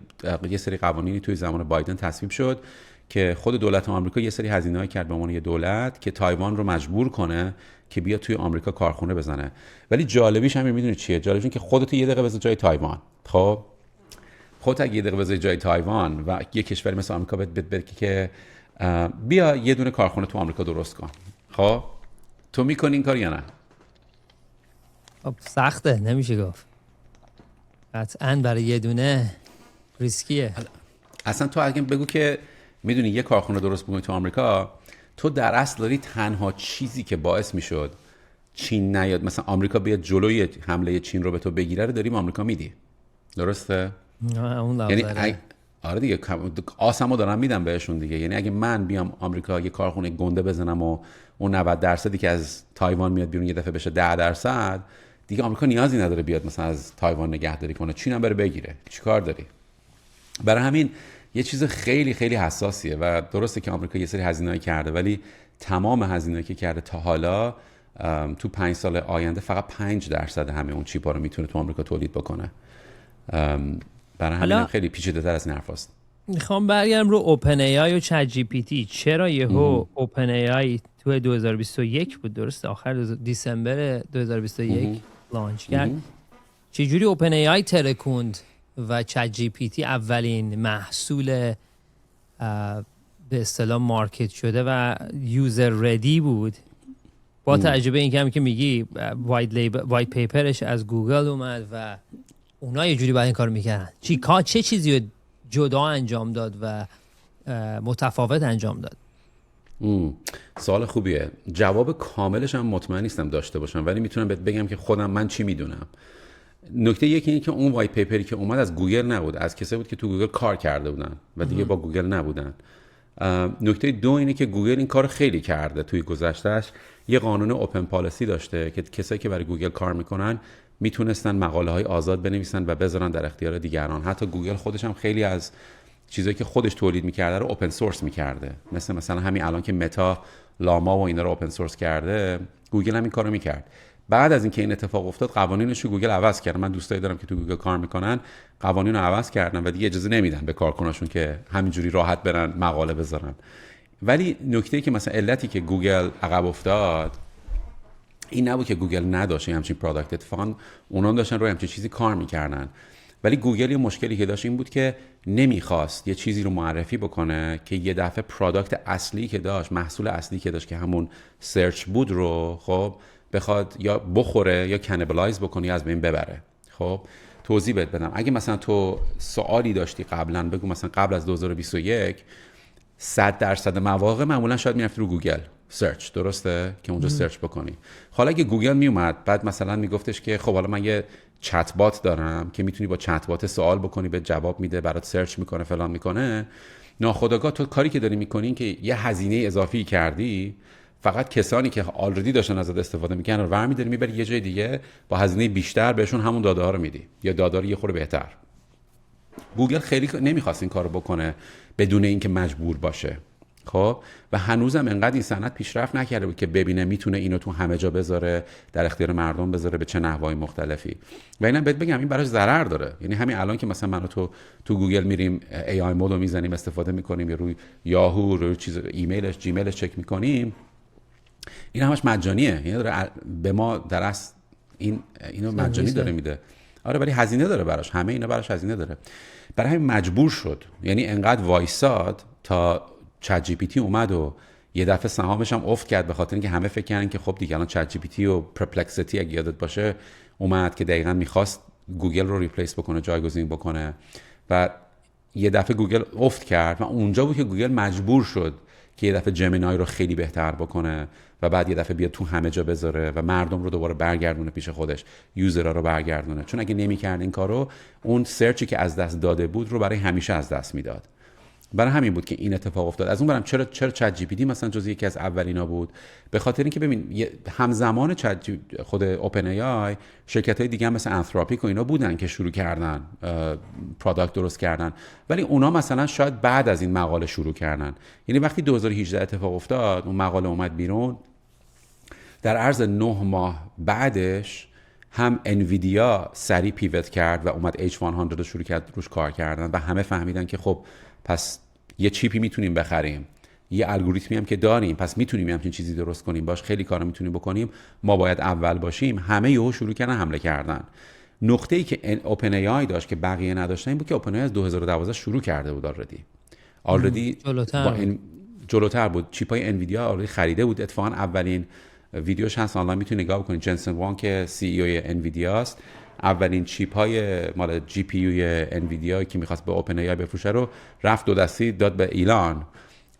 یه سری قوانینی توی زمان بایدن تصویب شد که خود دولت آمریکا یه سری هزینه‌ای کرد به عنوان یه دولت که تایوان رو مجبور کنه که بیا توی آمریکا کارخونه بزنه. ولی جالبیش همین میدونی چیه؟ جالبیش این که خودت یه دقیقه بذار جای تایوان. خب خودت اگه یه دقیقه بذاری جای تایوان و یه کشوری مثل آمریکا بگه که بیا یه دونه کارخونه تو آمریکا درست کن، خب تو می‌کنی این کار یا نه؟ خب سخته، نمیشه گفت. قطعاً برای یه دونه ریسکیه. اصلا تو اگه بگو که میدونی یه کارخونه درست بکنی تو آمریکا، تو در اصل داری تنها چیزی که باعث میشد چین نیاد مثلا آمریکا بیاد جلوی حمله چین رو به تو بگیره رو داریم آمریکا میدی. درسته؟ یعنی آره دیگه، آسمو دارم میدم بهشون دیگه. یعنی اگه من بیام آمریکا یه کارخونه گنده بزنم و اون 90% که از تایوان میاد بیرون یه دفعه بشه 10%، دیگه آمریکا نیازی نداره بیاد مثلا از تایوان نگهداری کنه، چین هم بره بگیره. چیکار داری؟ برای همین یه چیز خیلی خیلی حساسیه و درسته که آمریکا یه سری هزینه‌ای کرده ولی تمام هزینه‌ای که کرده تا حالا تو 5 سال آینده فقط 5% همه اون چیپا رو میتونه تو آمریکا تولید بکنه. برای همین خیلی پیچیده‌تر از این حرفاست. میخوام برگردم رو اوپن ای آی و چت جی پی تی. چرا یهو اوپن ای آی تو 2021 بود، درسته آخر دیسمبر 2021 لانچ کرد، چجوری اوپن ای آی ترکوند و چت جی پی تی اولین محصول به اصطلاح مارکت شده و یوزر ردی بود، با توجه به اینکه همین که میگی وایت پیپرش از گوگل اومد و اونا یه جوری باید این کار میکردن. چه چیزی رو جدا انجام داد و متفاوت انجام داد؟ سوال خوبیه. جواب کاملش هم مطمئن نیستم داشته باشم ولی میتونم بهت بگم که خودم من چی میدونم. نکته یکی اینه که اون وایت پیپری که اومد از گوگل نبود، از کسایی بود که تو گوگل کار کرده بودن و دیگه با گوگل نبودن. نکته دو اینه که گوگل این کار خیلی کرده توی گذشتهش. یه قانون اوپن پالیسی داشته که کسایی که برای گوگل کار میکنن میتونستن مقاله های آزاد بنویسن و بذارن در اختیار دیگران. حتی گوگل خودش هم خیلی از چیزایی که خودش تولید میکرده رو اوپن سورس میکرده، مثلا همین الان که متا لاما و اینا رو اوپن سورس کرده، گوگل هم این کارو میکرد. بعد از اینکه این اتفاق افتاد قوانینش رو گوگل عوض کرد. من دوستایی دارم که تو گوگل کار میکنن، قوانین رو عوض کردن و دیگه اجازه نمیدن به کارکناشون که همینجوری راحت برن مقاله بذارن. ولی نکته‌ای که مثلا علتی که گوگل عقب افتاد این نبود که گوگل نداشت همچین پروداکت، اتفاقا اونا داشتن روی همچین چیزی کار میکردن. ولی گوگل یه مشکلی که داشت این بود که نمیخواست یه چیزی رو معرفی بکنه که یه دفعه پروداکت اصلی که داشت، محصول اصلی که داشت که همون سرچ بود رو خب بخواد یا بخوره یا کنیبلایز بکنه یا از بین ببره. خب توضیح بدم. اگه مثلا تو سوالی داشتی قبلا، بگو مثلا قبل از 2021 100% مواقع معمولا شاید میرفتی رو گوگل سرچ، درسته؟ که اونجا سرچ بکنی. حالا اگه گوگل میومد بعد مثلا میگفتش که خب حالا من یه چت بات دارم که میتونی با چت بات سوال بکنی، به جواب میده، برات سرچ میکنه، فلان میکنه، ناخودآگاه تو کاری که داری میکنی که یه هزینه اضافی کردی، فقط کسانی که آلردی داشتن ازت استفاده میکنن رو برمی‌داری میبری یه جای دیگه با هزینه بیشتر بهشون همون داده ها رو میدی یا داده رو یه خورده بهتر. گوگل خیلی نمیخواست این کارو بکنه بدون اینکه مجبور باشه. خب و هنوزم انقدر این صنعت پیشرفت نکرده بود که ببینه میتونه اینو تو همه جا بذاره، در اختیار مردم بذاره به چه نحوهای مختلفی. و اینم بهت بگم این براش ضرر داره. یعنی همین الان که مثلا من و تو گوگل میریم ای آی مود رو میزنیم استفاده میکنیم یا روی یاهو روی چیز ایمیلش جیمیلش چک میکنیم، این همش مجانیه. یعنی داره به ما در اصل اینو مجانی داره میده. آره ولی هزینه داره براش، همه اینا براش هزینه داره. برای همین مجبور شد، یعنی انقدر وایساد تا چت جی پی تی اومد و یه دفعه سهامش هم افت کرد، به خاطر اینکه همه فکر کردن که خب دیگه الان چت جی پی تی و پرپلکسیتی اگه یادت باشه اومد که دقیقاً می‌خواست گوگل رو ریپلیس بکنه، جایگزین بکنه و یه دفعه گوگل افت کرد و اونجا بود که گوگل مجبور شد که یه دفعه جمینای رو خیلی بهتر بکنه و بعد یه دفعه بیاد تو همه جا بذاره و مردم رو دوباره برگردونه پیش خودش، یوزرها رو برگردونه. چون اگه نمی‌کرد این کارو، اون سرچی که از دست داده بود رو برای همیشه از دست میداد. برای همین بود که این اتفاق افتاد. از اون برم چرا چت جی پی تی مثلا جزو یکی از اولینا بود؟ به خاطر اینکه ببین همزمان خود اوپن ای آی شرکت‌های دیگه هم مثل انثروپیک و اینا بودن که شروع کردن پروداکت درست کردن، ولی اونا مثلا شاید بعد از این مقاله شروع کردن. یعنی وقتی 2018 اتفاق افتاد اون مقاله اومد بیرون، در عرض 9 ماه بعدش هم انویدیا سریع پیوت کرد و اومد H100 رو شروع کرد روش کار کردن و همه فهمیدن که خب پس یه چیپی میتونیم بخریم، یه الگوریتمی هم که داریم، پس میتونیم همچین چیزی درست کنیم، باش خیلی کارا میتونیم بکنیم، ما باید اول باشیم. همه یهو شروع کردن حمله کردن. نقطه‌ای که اوپن ای آی داشت که بقیه نداشتن این بود که اوپن ای آی از 2012 شروع کرده بود آلردی جلوتر بود. چیپای انویدیا آلردی خریده بود. اتفاقا اولین ویدیوش هست آنلاین میتونی نگاه بکنید، جنسن وانگ که سی ای او انویدیا است، اولین چیپ های مال جی پی یو انویدیا که میخواست به اوپن ای آی بفروشه رو رفت 2 دستی داد به ایلان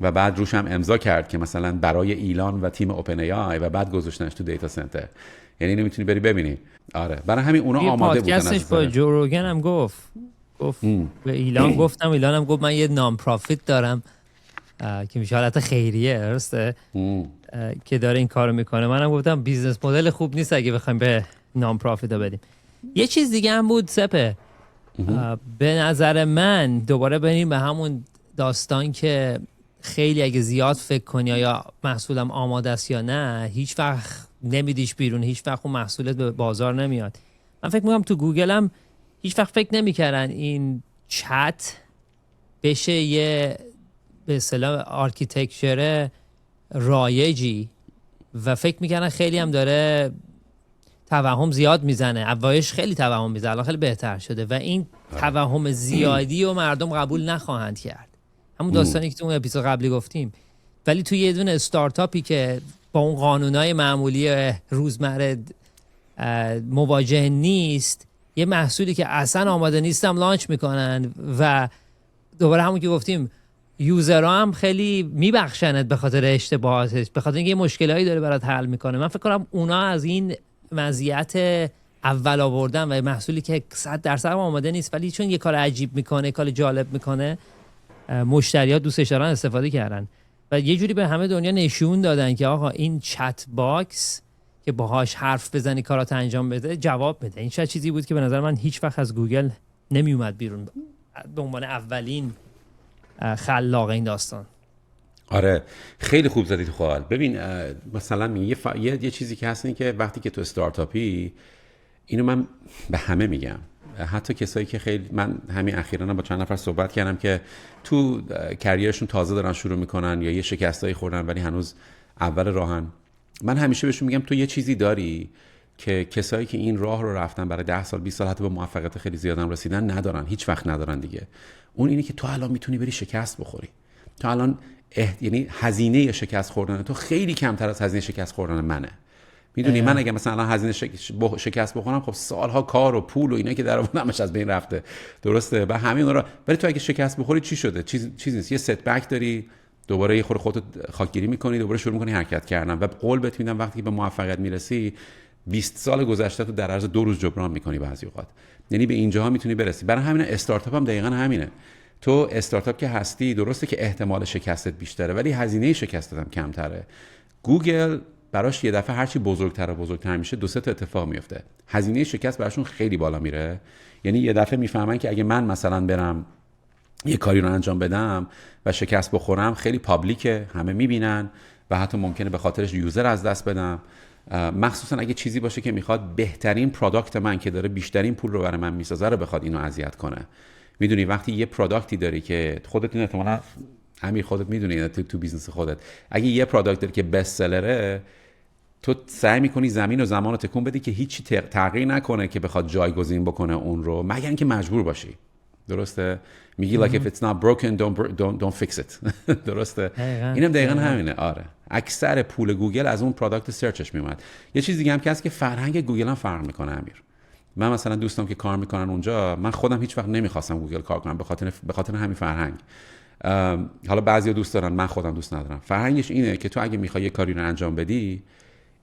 و بعد روش هم امضا کرد که مثلا برای ایلان و تیم اوپن ای آی و بعد گذاشتنش تو دیتا سنتر. یعنی اینو میتونی بری ببینی. آره برای همین اونا آماده بودن. پادکستش با جو روگن هم گفت به ایلان گفتم، ایلان هم گفت من یه نام پروفیت دارم که میشه حالت خیریه، درسته؟ که داره این کارو میکنه. منم گفتم بیزنس مدل خوب نیست اگه بخوایم به نام پروفیت بدیم. یه چیز دیگه هم بود سپه، به نظر من دوباره بریم به همون داستان که خیلی اگه زیاد فکر کنی یا محصولم آماده است یا نه، هیچ وقت نمیدیش بیرون، هیچ وقت اون محصولت به بازار نمیاد. من فکر میکنم تو گوگل هم هیچ وقت فکر نمیکردن این چت بشه یه به اصطلاح آرکیتکچر رایجی و فکر میکنن خیلی هم داره توهم زیاد میزنه. اوایش خیلی توهم میزنه، الان خیلی بهتر شده و این توهم زیادی و مردم قبول نخواهند کرد. همون داستانی که تو اون اپیزود قبلی گفتیم. ولی توی یه دونه استارتاپی که با اون قانونای معمولی روزمره مواجه نیست، یه محصولی که اصلا آماده نیستم لانچ میکنن و دوباره همون که گفتیم یوزرها هم خیلی میبخشنت به خاطر اشتباهاتش، به خاطر اینکه یه مشکلایی داره برات حل میکنه. من فکر کنم اونا از این مزیت اول آوردن و محصولی که 100% آماده نیست ولی چون یه کار عجیب میکنه، کار جالب میکنه، مشتریات دوستش دارن استفاده کردن و یه جوری به همه دنیا نشون دادن که آقا این چت باکس که باهاش حرف بزنی کارات انجام بده جواب بده. این چه چیزی بود که به نظر من هیچ وقت از گوگل نمی اومد بیرون به عنوان اولین خلاق این داستان. آره خیلی خوب زدی تو خال. ببین مثلا یه چیزی که هست اینه که وقتی که تو استارتاپی، اینو من به همه میگم، حتی کسایی که خیلی، من همین اخیراً با چند نفر صحبت کردم که تو کریرشون تازه دارن شروع میکنن یا یه شکستایی خوردن ولی هنوز اول راهن، من همیشه بهشون میگم تو یه چیزی داری که کسایی که این راه رو رفتن برای 10 سال 20 سال حتی به موفقیت خیلی زیادم رسیدن ندارن، هیچ وقت ندارن دیگه. اون اینه که تو الان میتونی بری شکست بخوری. تو الان یعنی هزینه شکست خوردن تو خیلی کمتر از هزینه شکست خوردن منه. میدونی من اگه مثلا الان هزینه شکست بخورم، خب سالها کار و پول و اینا که در آوردمش از بین رفته، درسته؟ و همین رو، ولی تو اگه شکست بخوری چی شده؟ چیز نیست. یه ست بک داری، دوباره یه خورده خودت خاکگیری میکنی، دوباره شروع میکنی حرکت کردن و قول بهت میدم وقتی که به موفقیت میرسی 20 سال گذشته تو در عرض 2 روز جبران میکنی بعضی اوقات. یعنی به اینجاها میتونی برسی. برای همین استارتاپ هم دقیقاً همینه. تو استارتاپ که هستی درسته که احتمال شکستت بیشتره ولی هزینه شکستت هم کمتره. گوگل براش یه دفعه هرچی بزرگتر و بزرگتر میشه 2-3 تا اتفاق میفته. هزینه شکست براشون خیلی بالا میره. یعنی یه دفعه میفهمن که اگه من مثلا برم یه کاری رو انجام بدم و شکست بخورم خیلی پابلیکه، همه میبینن و حتی ممکنه به خاطرش یوزر از دست بدم. مخصوصا اگه چیزی باشه که میخواد بهترین پروداکت من که داره بیشترین پول رو برای من میسازه رو بخواد اینو اذیت کنه. میدونی وقتی یه پروداکتی داری که خودت این احتمالاً امیر خودت میدونی تو بیزنس خودت، اگه یه پروداکت داری که بست سلره، تو سعی میکنی زمین و زمان رو تکون بدی که هیچی تغییر نکنه که بخواد جایگزین بکنه اون رو، مگر اینکه مجبور باشی. درسته؟ میگی like if it's not broken don't fix it. درسته؟ اینم دقیقاً همینه. آره، اکثر پول گوگل از اون پروداکت سرچش میومد. یه چیز دیگه هم که هست که فرهنگ گوگل هم فرق میکنه امیر. من مثلا دوستام که کار میکنن اونجا، من خودم هیچ وقت نمیخواستم گوگل کار کنم به خاطر همین فرهنگ. حالا بعضیا دوست دارن، من خودم دوست ندارم. فرهنگش اینه که تو اگه میخوای یه کاری رو انجام بدی،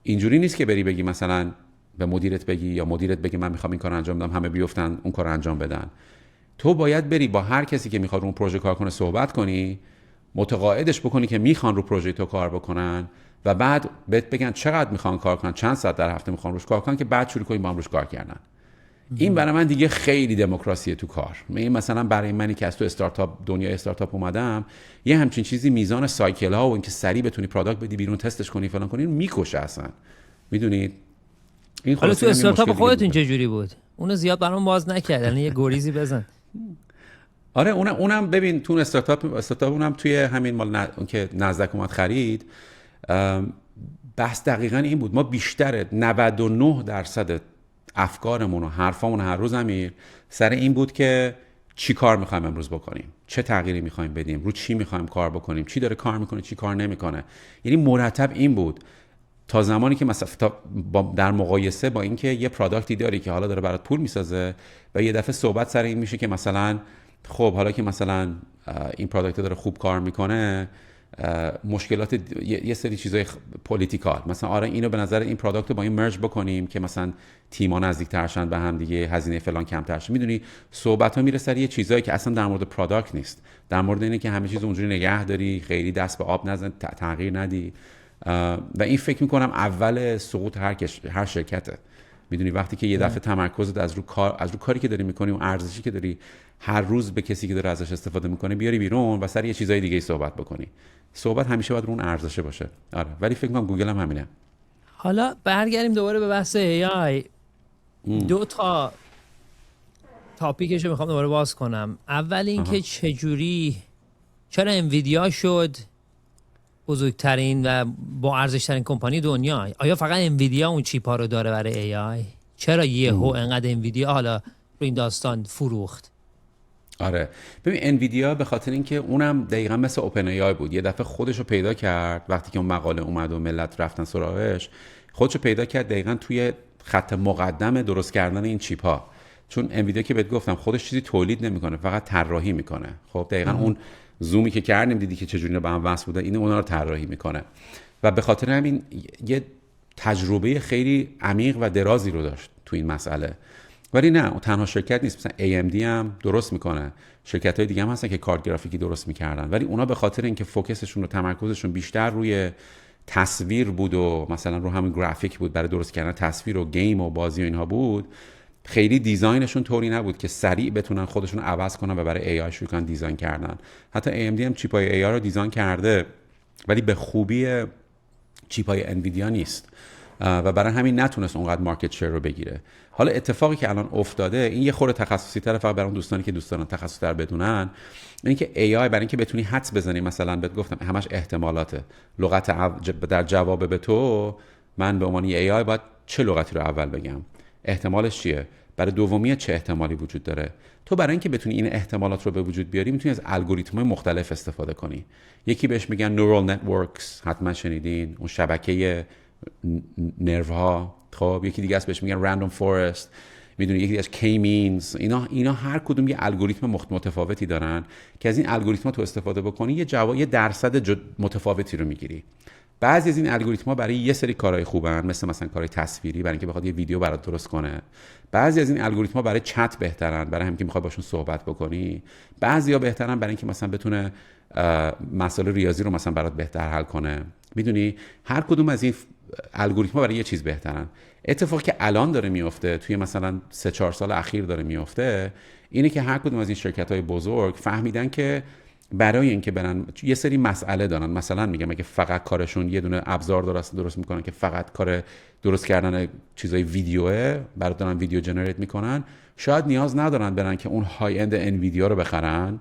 اینجوری نیست که بری بگی مثلا به مدیرت بگی یا مدیرت بگی من میخوام این کارو انجام بدم، همه بیفتن اون کارو انجام بدن. تو باید بری با هر کسی که میخواد رو اون پروژه کار کنه صحبت کنی، متقاعدش بکنی که میخوان رو پروژه تو کار بکنن و بعد بهت بگن چقدر میخوان کار کنن، چند ساعت در هفته میخوان روش کار کنن که بعد شروع کنیم با هم روش کار کردن. این برای من دیگه خیلی دموکراسیه تو کار. مثلا برای منی که از تو استارتاپ دنیای استارتاپ اومدم، یه همچین چیزی میزان سایکل ها و اینکه سریع بتونی پروداکت بدی بیرون، تستش کنی فلان کنی میکشه اصلا. میدونید این حالا تو استارتاپ خودتون چه جوری بود؟ اونو زیاد برام باز نکرد، یعنی یه گریزی بزن. آره اونم ببین تو استارتاپ اونم توی همین مال اون که نزدک اومد خرید، بحث دقیقاً این بود. ما بیشتر 99% افکارمون و حرفامون هر روز امیر سر این بود که چی کار میخوایم امروز بکنیم، چه تغییری میخوایم بدیم، رو چی میخوایم کار بکنیم، چی داره کار میکنه چی کار نمیکنه. یعنی مرتب این بود تا زمانی که مثلا در مقایسه با اینکه یه پروداکتی داری که حالا داره برات پول میسازه و یه دفعه صحبت سر این میشه که مثلا خب حالا که مثلا این پروداکت داره خوب کار میکنه، مشکلات یه سری چیزای پولیتیکال، مثلا آره اینو به نظر این پروداکت رو با این مرج بکنیم که مثلا تیم‌ها نزدیک‌تر شن به هم دیگه، هزینه فلان کمتر شه. میدونی صحبت‌ها میره سر یه چیزایی که اصلا در مورد پروداکت نیست، در مورد اینه که همه چیز اونجوری نگه داری، خیلی دست به آب نزن، تغییر ندی. و این فکر میکنم اول سقوط هر شرکته. میدونی وقتی که یه دفعه تمرکزت از رو کاری که داری میکنی و ارزشی که داری هر روز به کسی که داره ازش استفاده میکنه بیاری بیرون و سر یه چیزای دیگه صحبت بکنی. صحبت همیشه باید رو اون ارزشه باشه. آره، ولی فکر میکنم گوگل هم همینه. حالا برگردیم دوباره به بحث AI. 2 تا تاپیکش رو میخوام دوباره باز کنم. اول این که چرا انویدیا شد بزرگترین و با ارزشترین کمپانی دنیا؟ آیا فقط انویدیا اون چیپا رو داره برای AI؟ چرا یهو انقدر انویدیا حالا رو این داستان فروخت؟ آره ببین انویدیا به خاطر اینکه اونم دقیقاً مثل اوپن ای آی بود، یه دفعه خودش رو پیدا کرد وقتی که اون مقاله اومد و ملت رفتن سراغش، خودش رو پیدا کرد دقیقاً توی خط مقدم درست کردن این چیپ ها. چون انویدیا که بهت گفتم خودش چیزی تولید نمیکنه، فقط طراحی میکنه. خب دقیقاً اون زومی که کردیم دیدی که چجوری به هم وصل بوده، این اونا رو طراحی میکنه و به خاطر همین یه تجربه خیلی عمیق و درازی رو داشت تو این مسئله. ولی نه تنها شرکت نیست، مثلا AMD هم درست میکنه، شرکت‌های دیگه هم هستن که کارت گرافیکی درست میکردن، ولی اونا به خاطر اینکه فوکسشون و تمرکزشون بیشتر روی تصویر بود و مثلا رو همین گرافیک بود برای درست کردن تصویر و گیم و بازی و اینها بود، خیلی دیزاینشون طوری نبود که سریع بتونن خودشون عوض کنن و برای AI شروع کنن دیزاین کردن. حتی AMD هم چیپای AI رو دیزاین کرده ولی به خوبی چیپای انویدیا نیست و برای همین نتونست اونقدر مارکت شیر رو بگیره. حالا اتفاقی که الان افتاده این یه خورده تخصصی تره، فقط برای اون دوستانی که دوست دارن تخصصی تر بدونن، اینه که AI برای اینکه بتونی حدس بزنی، مثلا بهت گفتم همش احتمالاته، لغت در جواب به تو من به عنوان AI باید چه لغتی رو اول بگم، احتمالش چیه، برای دومی چه احتمالی وجود داره. تو برای اینکه بتونی این احتمالات رو به وجود بیاری میتونی از الگوریتم‌های مختلف استفاده کنی. یکی بهش میگن نورال نتورکس، حتما شنیدین، اون شبکه نرو ها. خب یکی دیگه است بهش میگن راندوم فورست. میدونی یکی از کی مینز، اینا هر کدوم یه الگوریتم متفاوتی دارن که از این الگوریتم‌ها تو استفاده بکنی یه درصد متفاوتی رو میگیری. بعضی از این الگوریتم‌ها برای یه سری کارهای خوبن، مثلا کارهای تصویری، برای اینکه بخواد یه ویدیو برات درست کنه. بعضی از این الگوریتم‌ها برای چت بهترن، برای همین که می‌خوای باشون صحبت بکنی. بعضی‌ها بهترن برای اینکه مثلا بتونه مسائل ریاضی رو مثلا برات بهتر حل کنه. میدونی هر کدوم از این الگوریتم‌ها برای یه چیز بهترن. اتفاقی که الان داره میفته توی مثلا 3-4 سال اخیر داره میفته اینه که هر کدوم از این شرکت‌های بزرگ فهمیدن که برای اینکه برن یه سری مسئله دارن، مثلا میگم اگه فقط کارشون یه دونه ابزار درست میکنن که فقط کار درست کردن چیزای ویدیوه، برای دارن ویدیو جنریت میکنن، شاید نیاز ندارن برن که اون های اند انویدیا رو بخرن،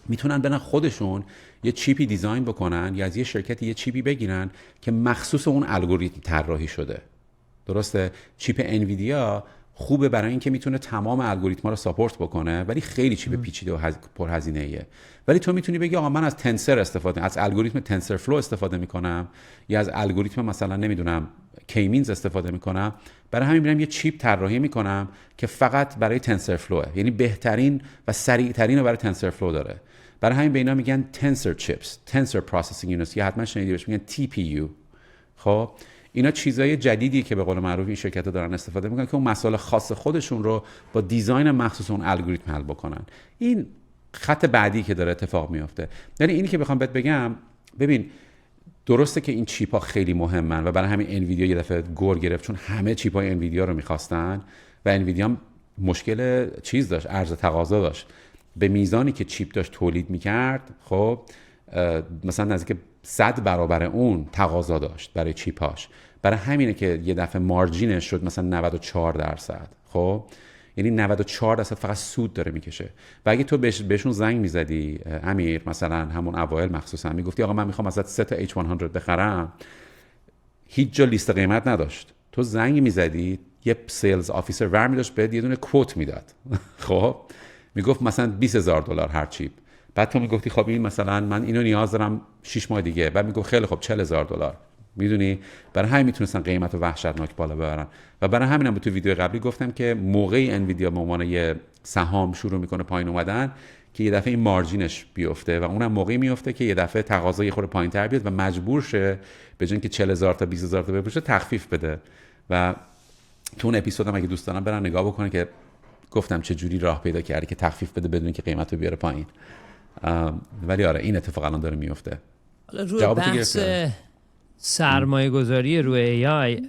میتونن برن خودشون یه چیپی دیزاین بکنن یا از یه شرکتی یه چیپی بگیرن که مخصوص اون الگوریتم طراحی شده. درسته؟ چیپ انویدیا خوبه برای اینکه میتونه تمام الگوریتم‌ها رو ساپورت بکنه، ولی خیلی چیپ پیچیده و پرهزینه‌ایه. ولی تو میتونی بگی آقا من از تنسر از الگوریتم تنسر فلو استفاده میکنم یا از الگوریتم مثلا نمیدونم کی مینز استفاده میکنم، برای همین میرم یه چیپ طراحی میکنم که فقط برای تنسر فلوه، یعنی بهترین و سریعترین رو برای تنسر فلو داره. برای همین به اینا میگن تنسر چیپس، تنسر پروسسینگ یونیت، یا حتما شنیدی بهش میگن TPU. خب اینا چیزای جدیدیه که به قول معروف این شرکت‌ها دارن استفاده میکنن که اون مسائل خاص خودشون رو با دیزاین مخصوص اون الگوریتم حل بکنن. این خط بعدی که داره اتفاق میفته. یعنی اینی که بخوام بهت بگم، ببین درسته که این چیپ‌ها خیلی مهمن و برای همین انویدیا یه دفعه گور گرفت، چون همه چیپ‌های انویدیا رو می‌خواستن و انویدیا هم مشکل چیز داشت، عرض تقاضا داشت. به میزانی که چیپ داشت تولید می‌کرد، خب مثلا نزدیک 100 برابر اون تقاضا داشت برای چیپ‌هاش. برای همینه که یه دفعه مارجینش شد مثلا 94%. خب یعنی 94% فقط سود داره میکشه. و اگه تو بهشون زنگ میزدی امیر، مثلا همون اوایل مخصوصا میگفتی آقا من میخوام ازت 3 تا H100 بخرم، هیچ جا لیست قیمت نداشت. تو زنگ میزدی یه سیلز آفیسر ور داشت بهت یه دونه کوت میداد. خب میگفت مثلا $20,000 هر چیپ. بعد تو میگفتی خب این مثلا من اینو نیاز دارم 6 ماه دیگه. بعد میگفت خیلی خب $40,000. میدونی برای همین میتونستن قیمت رو وحشتناک بالا ببرن. و برای همینم تو ویدیو قبلی گفتم که موقعی انویدیا به عنوان یه سهام شروع میکنه پایین اومدن که یه دفعه این مارجینش بیفته و اونم موقعی میفته که یه دفعه تقاضا یه خورده پایین‌تر بیاد و مجبور شه به جای اینکه 40,000 تا 20,000 تا بفروشه تخفیف بده. و تو اون اپیزودم اگه دوست دارن برن نگاه بکنن که گفتم چه جوری راه پیدا کردی که تخفیف بده بدون که قیمت رو بیاره پایین. ولی آره این اتفاق الان داره میفته. حالا روی بحث سرمایه گذاری روی AI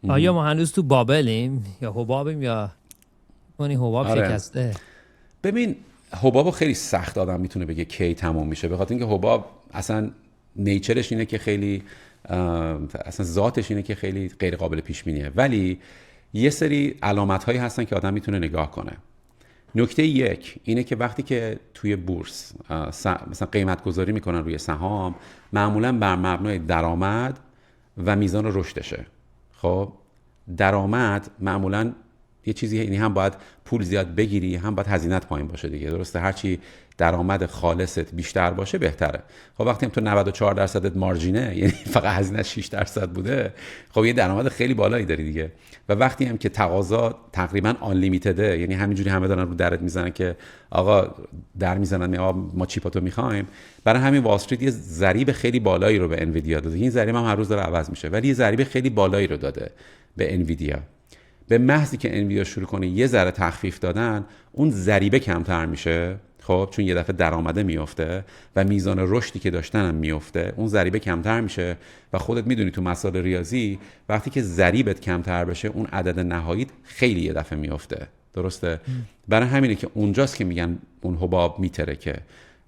آیا ما هنوز تو بابلیم یا حبابیم یا حباب شکسته؟ ببین حبابو خیلی سخت آدم میتونه بگه کی تموم میشه، به خاطر اینکه حباب اصلا نیچرش اینه که خیلی اصلا ذاتش اینه که خیلی غیر قابل پیش بینیه. ولی یه سری علامت هایی هستن که آدم میتونه نگاه کنه. نکته یک اینه که وقتی که توی بورس مثلا قیمت گذاری میکنن روی سهام، معمولا بر مبنای درآمد و میزان رشدشه. خب درآمد معمولا یه چیزی، یعنی هم باید پول زیاد بگیری هم باید هزینه‌ت پایین باشه دیگه، درسته؟ هرچی درآمد خالصت بیشتر باشه بهتره. خب وقتی هم تو 94% مارجینه، یعنی فقط هزینه 6% بوده، خب یه درآمد خیلی بالایی داری دیگه. و وقتی هم که تقاضا تقریبا آن لیمیتده، یعنی همینجوری همه دارن رو درت میزنن که آقا در میزنن ما چیپاتو میخوایم، برای همین وال استریت یه ضریب خیلی بالایی رو به انویدیا داده. این ضریب هم هر روز داره عوض میشه، ولی یه ضریب خیلی بالایی رو داده به انویدیا. به محضی که انویدیا شروع کنه یه ذره تخفیف دادن، اون ضریبه کمتر میشه. خب چون یه دفعه درآمده میفته و میزان رشدی که داشتن هم میفته، اون ضریبه کمتر میشه و خودت میدونی تو مسائل ریاضی وقتی که ضریبت کمتر بشه اون عدد نهایی خیلی یه دفعه میفته، درسته؟ برای همینه که اونجاست که میگن اون حباب میترکه.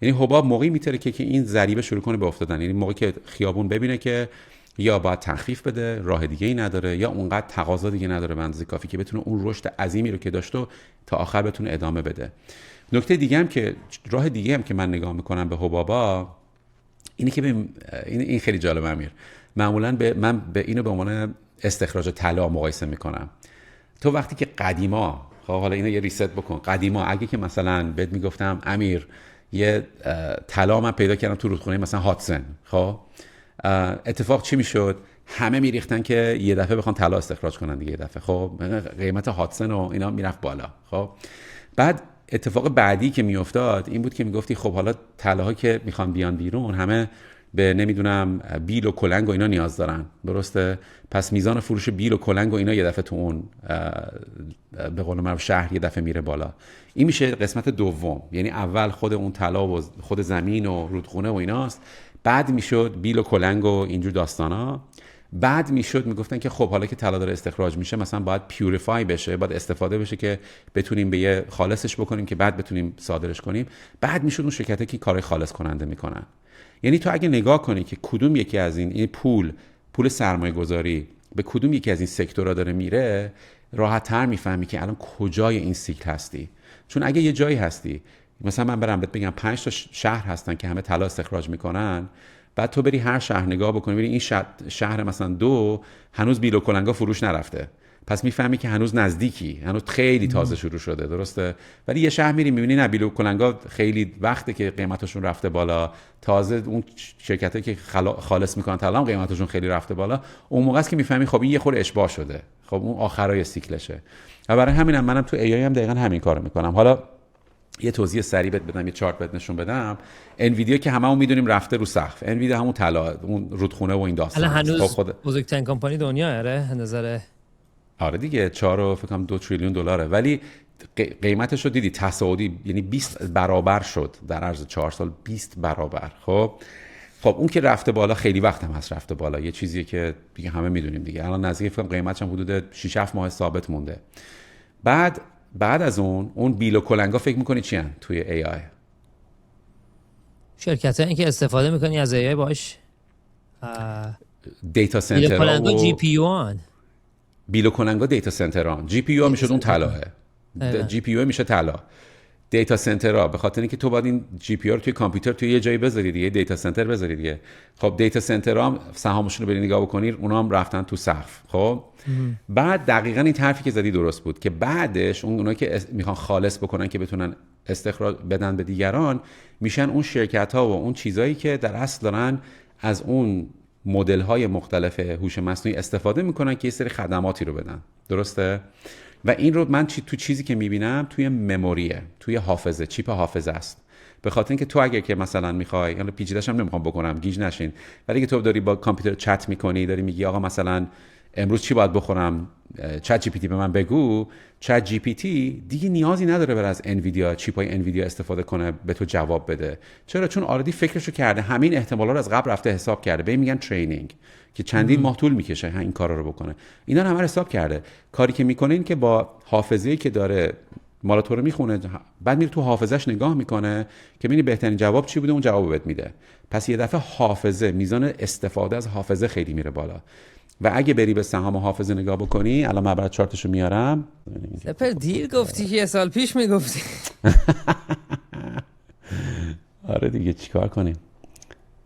یعنی حباب موقعی میترکه که این ضریبه شروع کنه به افتادن، یعنی موقعی که خیابون ببینه که یا باید تخفیف بده، راه دیگه ای نداره، یا اونقدر تقاضا دیگه نداره به اندازه کافی که بتونه اون رشد عظیمی رو که داشته تا آخر بتونه ادامه بده. نکته دیگه هم که راه دیگه هم که من نگاه میکنم به حبابا اینه که این خیلی جالبه امیر. معمولا من به اینو به عنوان استخراج طلا مقایسه میکنم. تو وقتی که قدیما، خب حالا اینو یه ریست بکن، قدیما اگه که مثلا بهت میگفتم امیر یه طلا من پیدا کردم تو رودخونه مثلا هاتسن، خب اتفاق چی میشد؟ همه میریختن که یه دفعه بخوان طلا استخراج کنن دیگه. یه دفعه خب قیمت هاتسن و اینا میرفت بالا. خب بعد اتفاق بعدی که میافتاد این بود که میگفتی خب حالا طلاها که میخوان بیان بیرون همه به نمیدونم بیل و کلنگ و اینا نیاز دارن، درسته؟ پس میزان فروش بیل و کلنگ و اینا یه دفعه تو اون به قول معروف شهر یه دفعه میره بالا. این میشه قسمت دوم، یعنی اول خود اون طلا و خود زمین و رودخونه و ایناست، بعد میشد بیل و کلنگ و اینجور داستانا، بعد میشد میگفتن که خب حالا که طلا داره استخراج میشه مثلا باید پیوریفای بشه، باید استفاده بشه که بتونیم به یه خالصش بکنیم که بعد بتونیم صادرش کنیم. بعد میشد اون شرکتایی که کارهای خالص کننده میکنن. یعنی تو اگه نگاه کنی که کدوم یکی از این پول سرمایه گذاری به کدوم یکی از این سکتورها داره میره، راحت تر میفهمی که الان کجای این سیکل هستی. چون اگه یه جایی هستی مثلا من برم بهت بگم 5 تا شهر هستن که همه طلا استخراج میکنن، بعد تو بری هر شهر نگاه بکنی ببین این شهر مثلا 2 هنوز بیل و کلنگا فروش نرفته، پس میفهمی که هنوز نزدیکی، هنوز خیلی تازه شروع شده، درسته؟ ولی یه شهر میری میبینی نه بیل و کلنگا خیلی وقته که قیمتشون رفته بالا، تازه اون شرکتایی که خالص میکنن طلا هم قیمتشون خیلی رفته بالا، اون موقع است که میفهمی خب این یه خورده اشباع شده، خب اون آخرای سیکلشه. و برای همینم منم تو ای آی هم دقیقاً همین کارو میکنم. حالا یه توضیح سریع بهت بدم، یه چارت بهت نشون بدم. انویدیا که هممون میدونیم رفته رو سقف، انویدیا همون طلا، اون رودخونه و این داستان. الان هنوز بزرگترین کمپانی دنیا اره نظر. آره دیگه 4 فکر کنم 2 تریلیون دلاره، ولی قیمتش رو دیدی تصاعدی، یعنی 20 برابر شد در عرض 4 سال، 20 برابر. خب اون که رفته بالا خیلی وقت هم هست رفته بالا، یه چیزیه که دیگه همه میدونیم دیگه. الان نزدیک فکر کنم قیمتش هم حدود 6 7 ماه ثابت مونده. بعد از اون بیل و کلنگا فکر میکنی چی هن توی ای آی؟ شرکتایی که استفاده میکنی از ای آی باش دیتا سنتر بیل و کلنگا جی پی یو آن، بیل و کلنگا دیتا سنتران، جی پی یو میشه اون طلاه، جی پی یو میشه طلا. دیتا سنترها به خاطر اینکه تو باید این جی پی رو توی کامپیوتر توی یه جایی بذاری دیگه، دیتا سنتر بذاری دیگه. خب دیتا سنترها هم سهامشون رو برید نگاه بکنید، اونا هم رفتن تو سقف. خب بعد دقیقاً این حرفی که زدی درست بود که بعدش اونایی که میخوان خالص بکنن که بتونن استخراج بدن به دیگران، میشن اون شرکت‌ها و اون چیزایی که در اصل دارن از اون مدل‌های مختلف هوش مصنوعی استفاده میکنن که یه سری خدماتی رو بدن، درسته؟ و این رو من تو چیزی که میبینم توی مموریه، توی حافظه، چیپ حافظه است. به خاطر اینکه تو اگه که مثلا میخوای، حالا پیچیده‌اش هم نمیخوام بکنم گیج نشین، ولی اگه تو داری با کامپیوتر چت میکنی، داری میگی آقا مثلا امروز چی باید بخورم، چت جی پی تی به من بگو، چت جی پی تی دیگه نیازی نداره بر از انویدیا، چیپای انویدیا استفاده کنه به تو جواب بده. چرا؟ چون آردی فکرشو کرده، همین احتمالا رو از قبل رفته حساب کرده. به این میگن ترینینگ که چندین ماه طول میکشه این کارا رو بکنه. اینا رو همه حساب کرده. کاری که میکنه این که با حافظه‌ای که داره مال تو رو میخونه، بعد میره تو حافظه‌اش نگاه میکنه که ببینی بهترین جواب چی بوده، اون جواب بهت میده. پس یه دفعه حافظه، میزان استفاده از حافظه خیلی میره بالا. و اگه بری به سهام حافظه نگاه بکنی، الان من برات چارتشو میارم. سپر دیر گفتی که یه سال پیش میگفتی. آره دیگه چیکار کنیم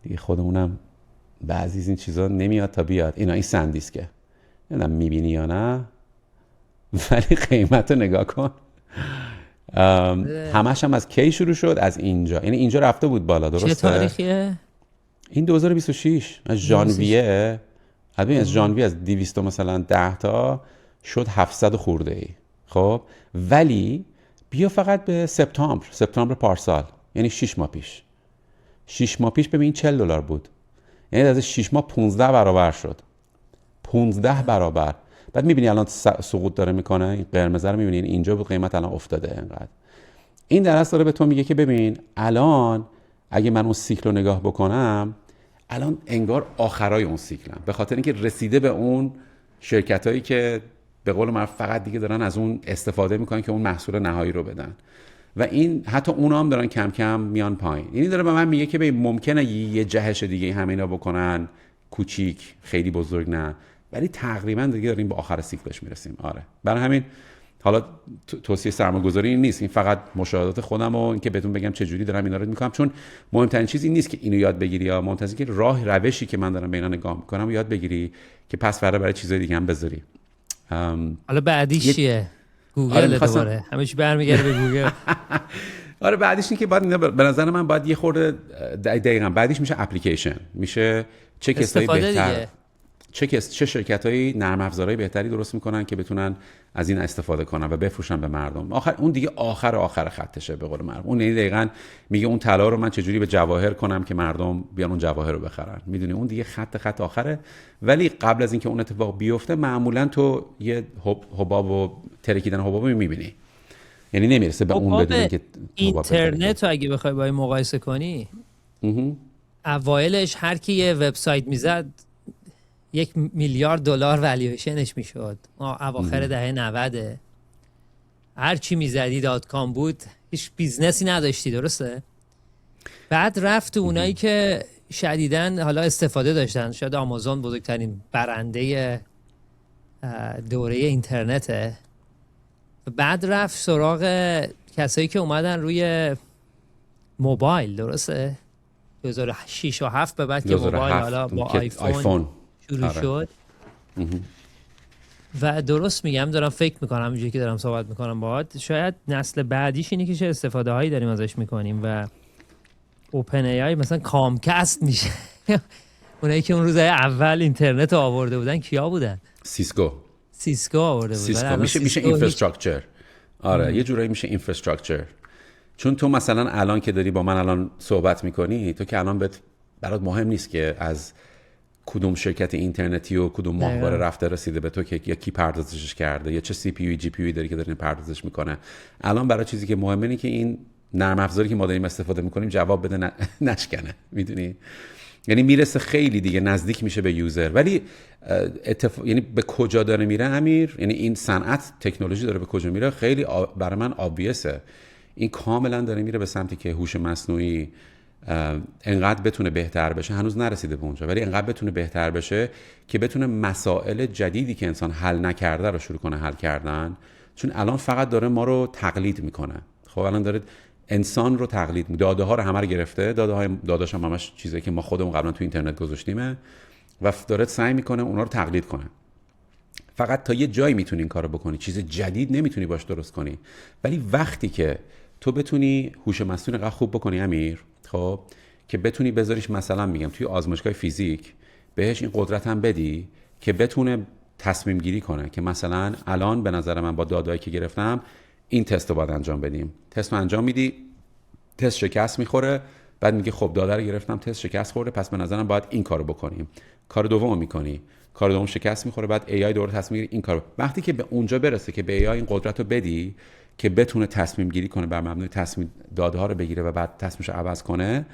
دیگه، خودمونم بعضی از این چیزا نمیاد تا بیاد. این سندیسکه، نمیدونم میبینی یا نه، ولی قیمت رو نگاه کن. همش هم از کی شروع شد؟ از اینجا، یعنی اینجا رفته بود بالا، درسته؟ چه تاریخیه؟ این 2026 از ژانویه. از ژانویه از 200 مثلا 10 تا شد 700 خورده ای. خب ولی بیا فقط به سپتامبر پارسال، یعنی 6 ماه پیش ببین $40 بود، یعنی از 6 ماه 15 برابر شد. 15 برابر. بعد میبینی الان سقوط داره میکنه، این قرمز رو میبینی اینجا بود قیمت الان افتاده اینقدر. این در اصل داره به تو میگه که ببین الان اگه من اون سیکل رو نگاه بکنم، الان انگار آخرای اون سیکلم، به خاطر اینکه رسیده به اون شرکتایی که به قول من فقط دیگه دارن از اون استفاده میکنن که اون محصول نهایی رو بدن، و این حتی اونا هم دارن کم کم میان پایین. یعنی داره به من میگه که ببین ممکنه یه جهش دیگه همینا بکنن، کوچیک، خیلی بزرگ نه، ولی تقریبا دیگه داریم به آخر سیکلش میرسیم. آره برای همین حالا توصیه سرمایه‌گذاری این نیست، این فقط مشاهدات خودم و اینکه بهتون بگم چه جوری دارم اینا رو میکنم، چون مهمترین چیز این نیست که اینو یاد بگیری، یا مهمترین که روشی که من دارم به اینا نگاه میکنم و یاد بگیری که پس فردا برای چیزای دیگه هم بذاری. حالا بعدیش چیه؟ گوگل دوباره همه چی برمیگرده به گوگل. آره بعدیش این که بعد اینا به نظر من باید یه خورده دقیقاً بعدیش میشه اپلیکیشن، میشه چه کسایی بهتر چه شرکت‌های نرم افزارهای بهتری درست میکنن که بتونن از این استفاده کنن و بفروشن به مردم. اون دیگه آخر خطشه به قول معروف. اون دقیقاً میگه اون طلا رو من چجوری به جواهر کنم که مردم بیان اون جواهر رو بخرن. میدونی اون دیگه خط آخره. ولی قبل از اینکه اون اتفاق بیفته معمولاً تو یه حباب و ترکیدن حباب میبینی. یعنی نمیرسه به اون بدون که اینترنت رو اگه بخوای با این مقایسه کنی، اوایلش هر کی یه وبسایت میزد $1 میلیارد والویشنش میشد. اواخر دهه 90 هر چی میزدی .com بود، هیچ بیزنسی نداشتی، درسته؟ بعد رفت اونایی که شدیداً حالا استفاده داشتن، شاید آمازون بزرگترین برنده دوره اینترنته، بعد رفت سراغ کسایی که اومدن روی موبایل، درسته؟ 2006 و 7 به بعد که موبایل حالا با آیفون شروع شد. و درست میگم، دارم فکر میکنم اینجوری که دارم صحبت میکنم باهات، شاید نسل بعدیش اینه که چه استفاده هایی داریم ازش میکنیم و اوپن ای آی مثلا کامکست میشه. اونایی که اون روزهای اول اینترنت رو آورده بودن کیا بودن؟ سیسکو آورده بود. میشه اینفراستراکچر. آره یه جورایی میشه اینفراستراکچر. چون تو مثلا الان که داری با من الان صحبت میکنی، تو که الان برات مهم نیست که از کدوم شرکت اینترنتی و کدوم ماهواره رفته رسیده به تو که یا کی پردازشش کرده یا چه سی پی یو جی پی یو داری که داری پردازش میکنه. الان برای چیزی که مهمه اینه که این نرم افزاری که ما داریم استفاده میکنیم جواب بده، نشکنه. میدونی؟ یعنی میرسه خیلی دیگه نزدیک میشه به یوزر. ولی یعنی به کجا داره میره امیر؟ یعنی این صنعت تکنولوژی داره به کجا میره؟ خیلی برای من obviousه. این کاملا داره میره به سمتی که هوش مصنوعی انقدر بتونه بهتر بشه، هنوز نرسیده به اونجا، ولی انقدر بتونه بهتر بشه که بتونه مسائل جدیدی که انسان حل نکرده رو شروع کنه حل کردن. چون الان فقط داره ما رو تقلید میکنه. خب الان داره انسان رو تقلید میکنه. داده ها رو همه رو گرفته، داداش هم همش چیزایی که ما خودمون قبلا تو اینترنت گذاشتیمه و داره سعی میکنه اونا رو تقلید کنه. فقط تا یه جایی میتونی این کارو بکنی، چیز جدید نمیتونی باش درست کنی. ولی وقتی که تو بتونی هوش مصنوعی انقدر خوب بکنی امیر، خب که بتونی بذاریش، مثلا میگم توی آزمایشگاه فیزیک بهش این قدرت هم بدی که بتونه تصمیم گیری کنه که مثلا الان به نظر من با دادهایی که گرفتم این تست رو باید انجام بدیم. تست رو انجام میدی، تست شکست میخوره، بعد میگه خب داده رو گرفتم، تست شکست خورده، پس به نظرم باید این کارو بکنیم. کار دوم میکنی، کار دوم شکست میخوره، بعد ای آی دوباره تصمیم میگیره این کارو. وقتی که به اونجا برسه که به ای آی این قدرت رو بدی که بتونه تصمیم گیری کنه، بر مبنای تصمیم داده ها رو بگیره و بعد تصمیمش رو عوض کنه،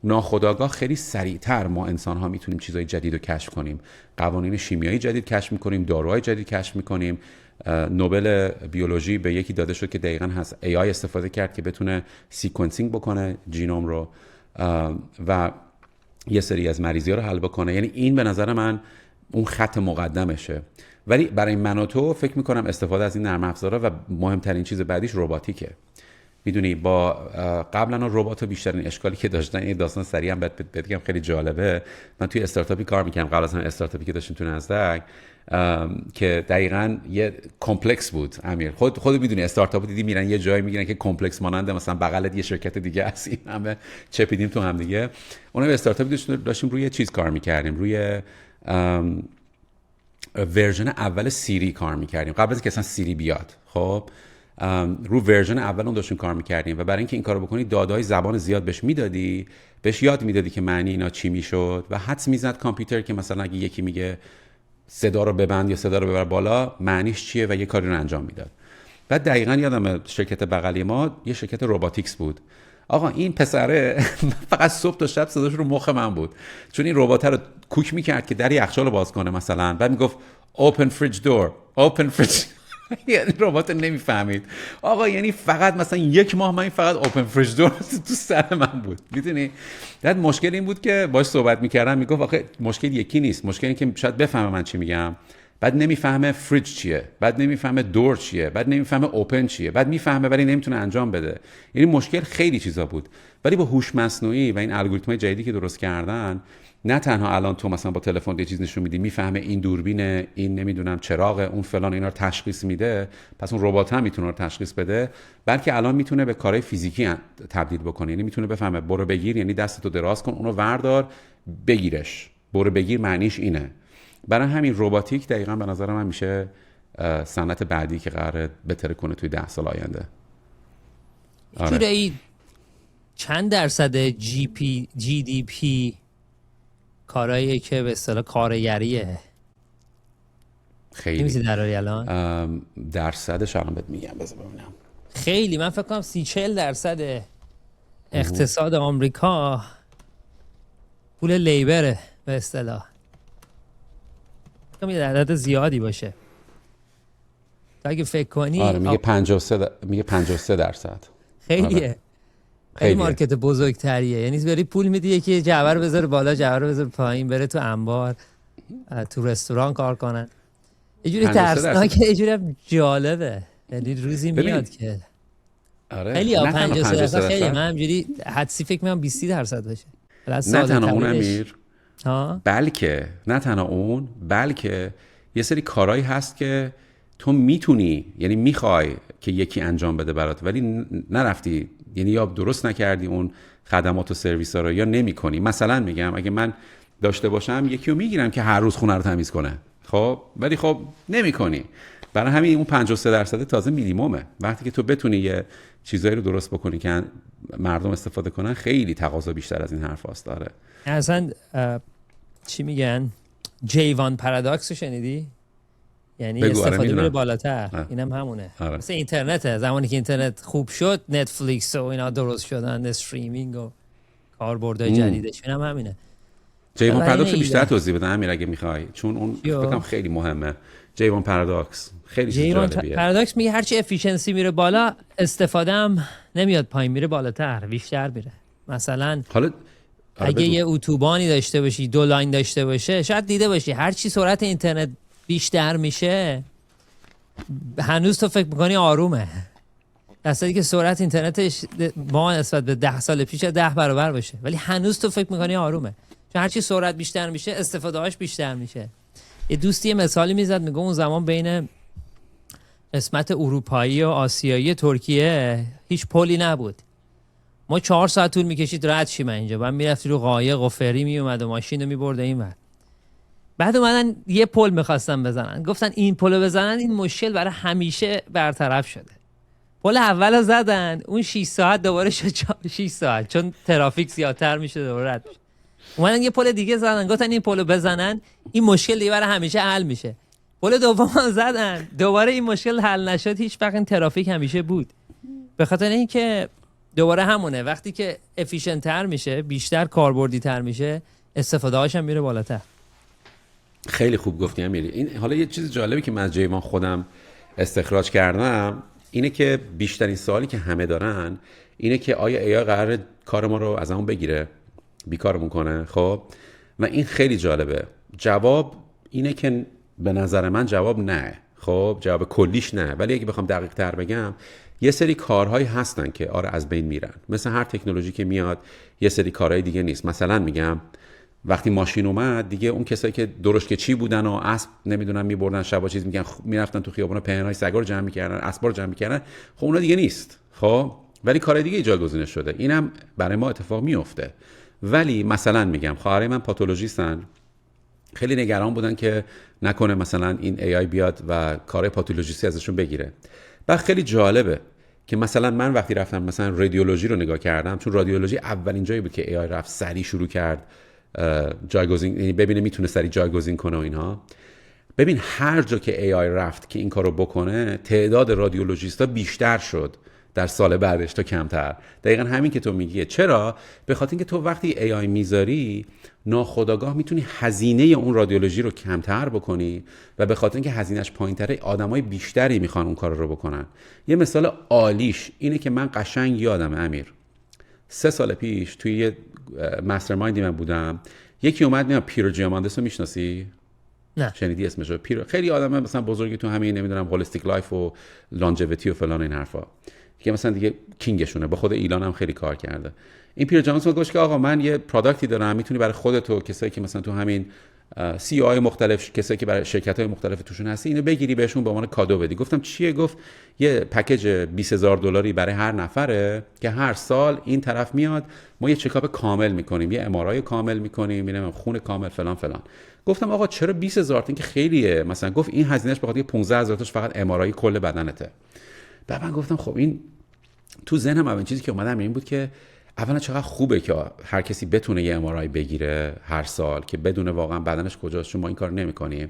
ناخودآگاه خیلی سریعتر ما انسان ها میتونیم چیزای جدید رو کشف کنیم. قوانین شیمیایی جدید کشف میکنیم، داروهای جدید کشف میکنیم. نوبل بیولوژی به یکی داده شد که دقیقاً هست ای آی استفاده کرد که بتونه سیکونسینگ بکنه ژنوم رو و یه سری از مریضی ها رو حل بکنه. یعنی این به نظر من اون خط مقدمشه. ولی برای من و تو فکر میکنم استفاده از این نرم افزارها و مهمترین چیز بعدیش رباتیکه. میدونی با قبلا ربات بیشترین اشکالی که داشتن، این داستان سریعا بگم خیلی جالبه. من توی استارتاپی کار میکردم قبل از هم استارتاپی که داشتیم تو نزدک که دقیقاً یه کمپلکس بود. امیر خود میدونی استارتاپ دیدی میرن یه جایی میگیرن که کمپلکس ماننده، مثلا بغلت یه شرکت دیگه است، این همه چپیدیم تو هم دیگه. اونم استارتاپی داشتیم روی چیز کار میکردیم، روی ورژن اول سیری کار میکردیم قبل از اینکه اصلا سیری بیاد. خب رو ورژن اول اون داشتیم کار میکردیم و برای اینکه این کارو بکنی داده‌های زبان زیاد بهش میدادی، بهش یاد میدادی که معنی اینا چی میشد و حدس میزد کامپیوتر که مثلا اگه یکی میگه صدا رو ببند یا صدا رو ببر بالا معنیش چیه و یه کاری رو انجام میداد. بعد دقیقاً یادم شرکت بغلی ما یه شرکت روباتیکس بود. آقا این پسره فقط صبح تا شب صداش رو مخ من بود، چون این ربات رو کوک میکرد که در یخچال رو باز کنه مثلا، بعد میگفت open fridge door open fridge یعنی ربات نمیفهمید آقا. یعنی فقط مثلا یک ماه من فقط اوپن فرج دور تو سر من بود. میدونی بعد مشکل این بود که باهاش صحبت میکردم میگفت آخه مشکل یکی نیست، مشکل اینه که شاید بفهمه من چی میگم، بعد نمیفهمه فریج چیه، بعد نمیفهمه دور چیه، بعد نمیفهمه اوپن چیه، بعد میفهمه ولی نمیتونه انجام بده. یعنی مشکل خیلی چیزا بود. ولی با هوش مصنوعی و این الگوریتم‌های جدیدی که درست کردن، نه تنها الان تو مثلا با تلفن یه چیز نشون میدی میفهمه این دوربینه، این نمیدونم چراغ، اون فلان، اینا رو تشخیص میده، پس اون ربات هم میتونه رو تشخیص بده، بلکه الان میتونه به کارهای فیزیکی تبدیل بکنه. یعنی میتونه بفهمه برو بگیر، یعنی دستتو دراز کن، اونو وردار بگیرش. برو بگیر معنیش اینه. برای همین رباتیک دقیقاً به نظر من میشه صنعت بعدی که قراره بهتر کنه توی 10 سال آینده. جوری چند درصد جی دی پی کارایی که به اصطلاح کارگریه؟ خیلی نمی‌شه دراری الان درصدش الان بهت میگم، بذار ببینم. خیلی، من فکر کنم 30-40 درصد اقتصاد آمریکا پول لیبره به اصطلاح. فکر کنم یه عدد زیادی باشه. تا اگه فکر کنی آره میگه 53 درصد. خیلیه. آره. خیلی مارکت بزرگتریه. یعنی بری پول میدی یکی جعبه رو بذاره بالا، جعبه رو بذاره پایین، بره تو انبار، تو رستوران کار کنن. یه جوری ترسناکه، یه جوری جالبه. یعنی روزی میاد که آره خیلی 50% خیلی. من همجوری حدسی فکر می‌کنم 20 درصد باشه. نه تنها اون امیر، بلکه نه تنها اون، بلکه یه سری کارهایی هست که تو میتونی، یعنی میخوای که یکی انجام بده برات ولی نرفتی، یعنی یا درست نکردی اون خدمات و سرویس ها رو یا نمی کنی. مثلا میگم اگه من داشته باشم یکی رو میگیرم که هر روز خونه رو تمیز کنه، خب ولی خب نمی کنی. برای همین اون 53 درصد تازه مینیمومه. وقتی که تو بتونی یه چیزایی رو درست بکنی که مردم استفاده کنن، خیلی تقاضا بیشتر از این حرف هاست داره. اصلا چی میگن؟ جیوان پارادوکس رو شنیدی؟ یعنی استفاده میره بالاتر. اینم همونه. مثل اینترنته. زمانی که اینترنت خوب شد، نتفلیکس و اینا درست شدن، استریمینگ و کاربردهای جدیدش، اینم همینه. جیوان پارادوکس بیشتر توضیح بدم امیر اگه میخوای، چون اون فکرم خیلی مهمه. جیوان پارادوکس خیلی جالبیه. پارادوکس میگه هرچی افیشنسی میره بالا، استفاده‌ام نمیاد پایین، میره بالاتر، بیشتر میره. مثلا حالا اگه یه اتوبانی داشته باشی، 2 لاین داشته باشه، شاید دیده باشی هرچی سرعت اینترنت بیشتر میشه، هنوز تو فکر میکنی آرومه، در صورتی که سرعت اینترنتش ما نسبت به 10 سال پیش 10 برابر باشه، ولی هنوز تو فکر میکنی آرومه، چون هرچی سرعت بیشتر میشه استفاده هاش بیشتر میشه. یه دوستی مثالی میزد، میگه اون زمان بین قسمت اروپایی و آسیایی ترکیه هیچ پلی نبود. ما 4 ساعت طول میکشید رد شیم اینجا، بعد میرفتی رو قایق و فری میومد و ماشین رو میبرده این ور. بعد اومدن یه پل میخواستن بزنن، گفتن این پل بزنن این مشکل برای همیشه برطرف شده. پل اول زدن، اون 6 ساعت دوباره شد 6 ساعت، چون ترافیک زیادتر میشه دوباره رد میشه. اومدن یه پل دیگه زدن، گفتن این پلو بزنن این مشکل دیگه برای همیشه حل میشه. پل دوم زدن، دوباره این مشکل حل نشد، هیچ وقت این ترافیک همیشه بود. به خاطر اینکه دوباره همونه، وقتی که افیشنت تر میشه، بیشتر کاربردی تر میشه، استفاده هاش هم میره بالاتر. خیلی خوب گفتی امیری. این حالا یه چیز جالبی که من از جیوان خودم استخراج کردم اینه که بیشترین سوالی که همه دارن اینه که آیا AI قراره کار ما رو از همون بگیره، بیکارمون کنه؟ خب و این خیلی جالبه. جواب اینه که به نظر من جواب نه. خب جواب کلیش نه، ولی اگه بخوام دقیق تر بگم یه سری کارهایی هستن که آره از بین میرن. مثل هر تکنولوژی که میاد یه سری کارهای دیگه نیست. مثلا میگم وقتی ماشین اومد دیگه اون کسایی که درشت چی بودن و اسب نمیدونم میبردن شبا چیز میگن میرفتن تو خیابونا پهنای سگا رو جمع میکردن، اسبا رو جمع میکردن، خب اونا دیگه نیست. خب ولی کارهای دیگه جایگزین شده. اینم برای ما اتفاق میفته. ولی مثلا میگم خواهرای من پاتولوژیستن، خیلی نگران بودن که نکنه مثلا این AI بیاد و کار پاتولوژیستی ازشون بگیره. بعد خیلی جالبه که مثلا من وقتی رفتم مثلا رادیولوژی رو نگاه کردم، چون رادیولوژی اولین جایی بود که AI رفت سریع شروع کرد جایگزین، یعنی ببینه میتونه سریع جایگزین کنه و اینها. ببین هر جا که AI رفت که این کارو بکنه، تعداد رادیولوژیستا بیشتر شد در سال بعدش تا کمتر. دقیقاً همین که تو میگی. چرا؟ به خاطر اینکه تو وقتی AI میذاری ناخودآگاه میتونی هزینه اون رادیولوژی رو کمتر بکنی و به خاطر اینکه هزینه‌اش پایین‌تره آدمای بیشتری میخوان اون کار رو بکنن. یه مثال عالیش اینه که من قشنگ یادم امیر 3 سال پیش توی یه مسترمایندی من بودم، یکی اومد میگم پیرو جیاماندس رو میشناسی؟ نه. شنیدی اسمشو؟ پیرو خیلی آدمه مثلا بزرگی تو همین نمیدونم هولیستیک لایف و لانجویتی و فلان این حرفا که مثلا دیگه کینگشونه، با خود ایلان هم خیلی کار کرده. این پیرو جیاماندس گفت که آقا من یه پروداکتی دارم، میتونی برای خودت و کسایی که مثلا تو همین سی او های مختلف، کسایی که برای شرکت‌های مختلف توشون هستی، اینو بگیری بهشون به عنوان کادو بدی. گفتم چیه؟ گفت یه پکیج $20,000 برای هر نفره که هر سال این طرف میاد ما یه چکاپ کامل میکنیم، یه ام کامل میکنیم، میرم خون کامل فلان فلان. گفتم آقا چرا 20,000؟ این که خیلیه. مثلا گفت این هزینهش بخاطر 15,000 تاش فقط ام کل بدنته. بعد من گفتم خب این تو ذهنم اولین چیزی که اومدم این بود که اولا چقدر خوبه که هر کسی بتونه یه ام بگیره هر سال که بدونه واقعا بدنش کجاست، چون ما این کار نمی‌کنیم.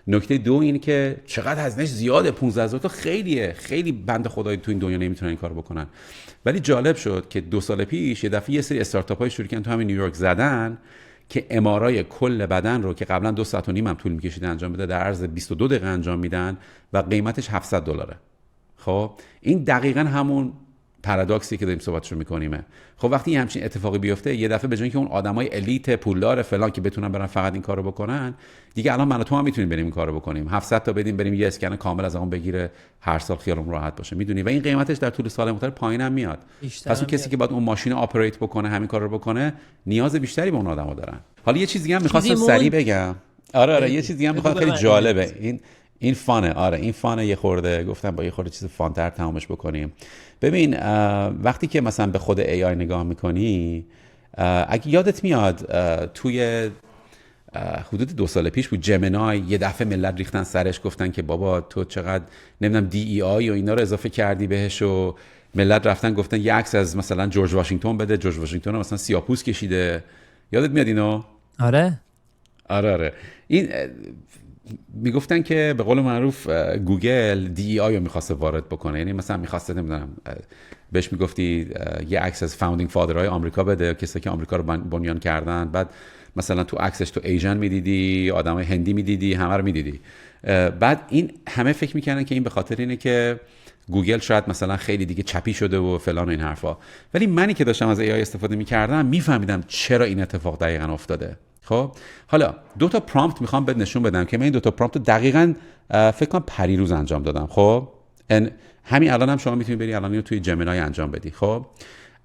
نکته دو اینه که چقدر هزینه‌اش زیاده، 15,000 تا خیلیه، خیلی بنده خدای تو این دنیا نمیتونن این کارو بکنن. ولی جالب شد که 2 سال پیش یه دفعه یه سری استارتاپ‌های شروع کردن تو همین نیویورک زدن که ام کل بدن رو که قبلا 2 ساعت و نیم هم طول می‌کشید انجام بده در عرض 22 دقیقه انجام میدن و قیمتش $700. خب این دقیقاً همون پارادوکسی که داریم صحبتشو میکنیم. خب وقتی یه همچین اتفاقی بیفته، یه دفعه به جای اینکه اون آدمای الیت پولدار فلان که بتونن برن فقط این کارو بکنن، دیگه الان من و تو هم میتونیم بریم این کارو بکنیم. 700 تا بدیم بریم یه اسکن کامل از اون بگیره، هر سال خیالمون راحت باشه، میدونی؟ و این قیمتش در طول سال مختلف پایینم میاد. پس اون کسی که باید اون ماشین آپریت بکنه، همین کارو بکنه، نیاز بیشتری به اون آدما دارن. حالا یه چیز دیگه هم می‌خواستم سریع بگم. آره یه چیز دیگه هم می‌خوام، خیلی جالبه. این فانه. آره این فانه. یه خورده گفتم با یه خورده چیز فانتر تمامش بکنیم. ببین وقتی که مثلا به خود AI نگاه میکنی، اگه یادت میاد توی حدود 2 سال پیش بود جمینای یه دفعه ملت ریختن سرش، گفتن که بابا تو چقدر نمیدونم DEI و اینا رو اضافه کردی بهش، و ملت رفتن گفتن یه عکس از مثلا جورج واشنگتن بده، جورج واشنگتن رو مثلا سیاه‌پوست کشیده. یادت میاد اینو؟ آره این میگفتن که به قول معروف گوگل DEI رو میخواسته وارد بکنه. یعنی مثلا میخواسته نمیدونم بهش میگفتی یه عکس از فاوندینگ فادرهای آمریکا بده، کسایی که آمریکا رو بنیان کردن، بعد مثلا تو عکسش تو ایژن میدیدی، آدمای هندی میدیدی، همه رو میدیدی. بعد این همه فکر میکنن که این به خاطر اینه که گوگل شاید مثلا خیلی دیگه چپی شده و فلان و این حرفا. ولی منی که داشتم از AI استفاده میکردم میفهمیدم چرا این اتفاق دقیقاً افتاده. خب حالا 2 تا پرامپت میخوام بهت نشون بدم که من این 2 تا پرامپت رو دقیقاً فکر کنم پریروز انجام دادم. خب همین الان هم شما میتونی بری الان اینو توی جمینای انجام بدی. خب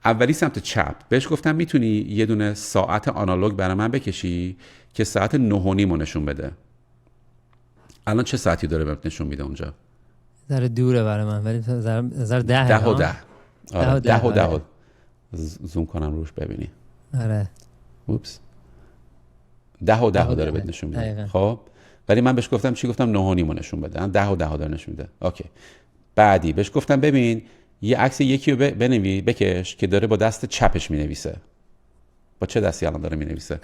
اولی سمت چپ بهش گفتم میتونی یه دونه ساعت آنالوگ برای من بکشی که ساعت 9:30 رو نشون بده. الان چه ساعتی داره بهت نشون میده اونجا؟ ذره دوره برای من، ولی ذره 10 و 10. آره 10 و 10 زوم کنم روش ببینی. آره اوپس 10 و 10 داره بهت نشون میده. خب ولی من بهش گفتم چی؟ گفتم 9:30 رو نشون بده. 10 و 10 داره نشون میده. اوکی. بعدی بهش گفتم ببین یه عکس یکی رو بکش که داره با دست چپش مینویسه. با چه دستی الان داره مینویسه؟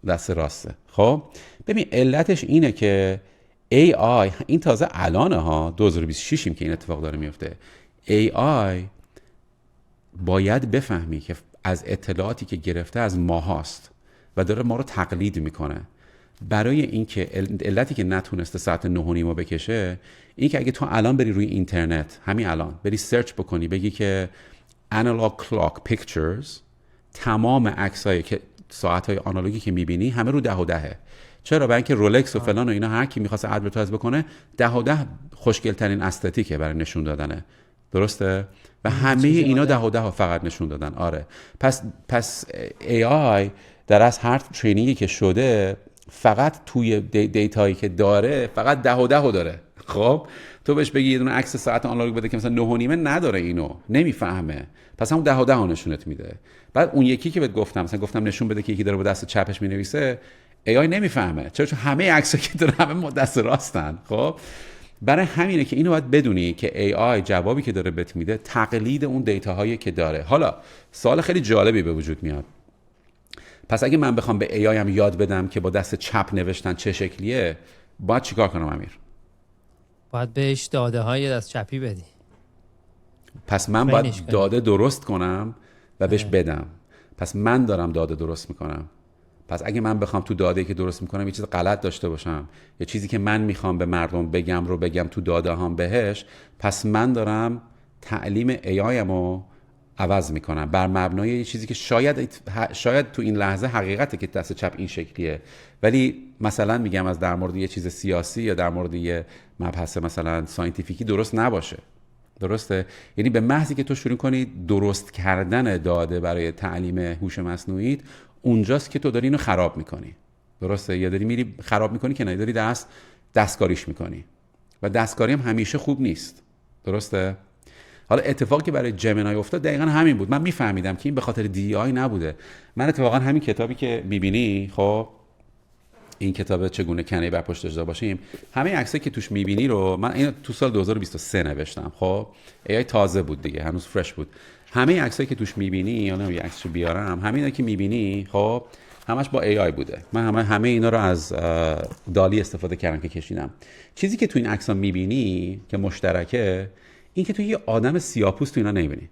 دست راسته. خب ببین علتش اینه که AI این تازه الانه ها 2026 که این اتفاق داره میفته. AI باید بفهمی که از اطلاعاتی که گرفته از ماهاست و داره ما رو تقلید میکنه. برای اینکه علتی که نتونسته ساعت 9:30 بکشه این که اگه تو الان بری روی اینترنت، همین الان بری سرچ بکنی بگی که analog clock pictures، تمام عکسایی که ساعت‌های آنالوگی که می‌بینی همه رو 10 و 10. چرا؟ برای اینکه رولکس و فلان و اینا هر کی می‌خواد ادورتایز بکنه 10 و 10 خوشگل‌ترین استتیکه برای نشون دادنه. درسته؟ و همه اینا 10 و 10 فقط نشون دادن. آره. پس AI در از هر ترینینگی که شده فقط توی دیتایی که داره فقط 10 و 10 داره. خب تو بهش بگی یه دونه عکس ساعت آنالوگ بده که مثلا 9:30 نداره، اینو نمیفهمه. پس همون 10 و 10 نشونت میده. بعد اون یکی که بهت گفتم مثلا گفتم نشون بده که یکی داره با دست چپش مینویسه، AI نمیفهمه. چرا؟ چون همه عکسایی که داره همه دست راستن. خب برای همینه که اینو باید بدونی که AI جوابی که داره بهت میده تقلید اون دیتاهایی که داره. حالا سوال خیلی جالبی به وجود میاد. پس اگه من بخوام به AI هم یاد بدم که با دست چپ نوشتن چه شکلیه، باید چیکار کنم امیر؟ باید بهش داده های دست چپی بدی. پس من باید داده درست کنم و بهش بدم. پس من دارم داده درست میکنم. پس اگه من بخوام تو داده‌ای که درست میکنم یه چیز غلط داشته باشم، یه چیزی که من میخوام به مردم بگم رو بگم تو داده هام بهش، پس من دارم تعلیم AIمو عوض میکنم بر مبنای یه چیزی که شاید تو این لحظه حقیقته که دست چپ این شکلیه، ولی مثلا میگم از در مورد یه چیز سیاسی یا در مورد یه مبحث مثلا ساینتیفیکی درست نباشه. درسته؟ یعنی به محضی که تو شروع کنی درست کردن داده برای تعلیم هوش مصنوعی، اونجاست که تو داری اینو خراب میکنی. درسته؟ یا داری میری خراب میکنی که نه، داری دستکاریش میکنی و دستکاری هم همیشه خوب نیست. درسته؟ حالا اتفاقی که برای جمینای افتاد دقیقاً همین بود. من میفهمیدم که این به خاطر دی آی نبوده. من اتفاقا همین کتابی که میبینی، خب این کتاب چگونه کنه بر پشت اجرا باشیم، همه عکسایی که توش میبینی رو من این تو سال 2023 نوشتم. خب ای تازه بود دیگه، هنوز فرش بود. همه عکسایی که توش میبینی، یا یه عکسو بیارم، همینا که میبینی خب همش با AI بوده. من همه اینا رو از دالی استفاده کردم که کشیدم. چیزی که تو این عکس‌ها میبینی که مشترکه، این که تو یه آدم سیاه‌پوست تو اینا نمیبینی،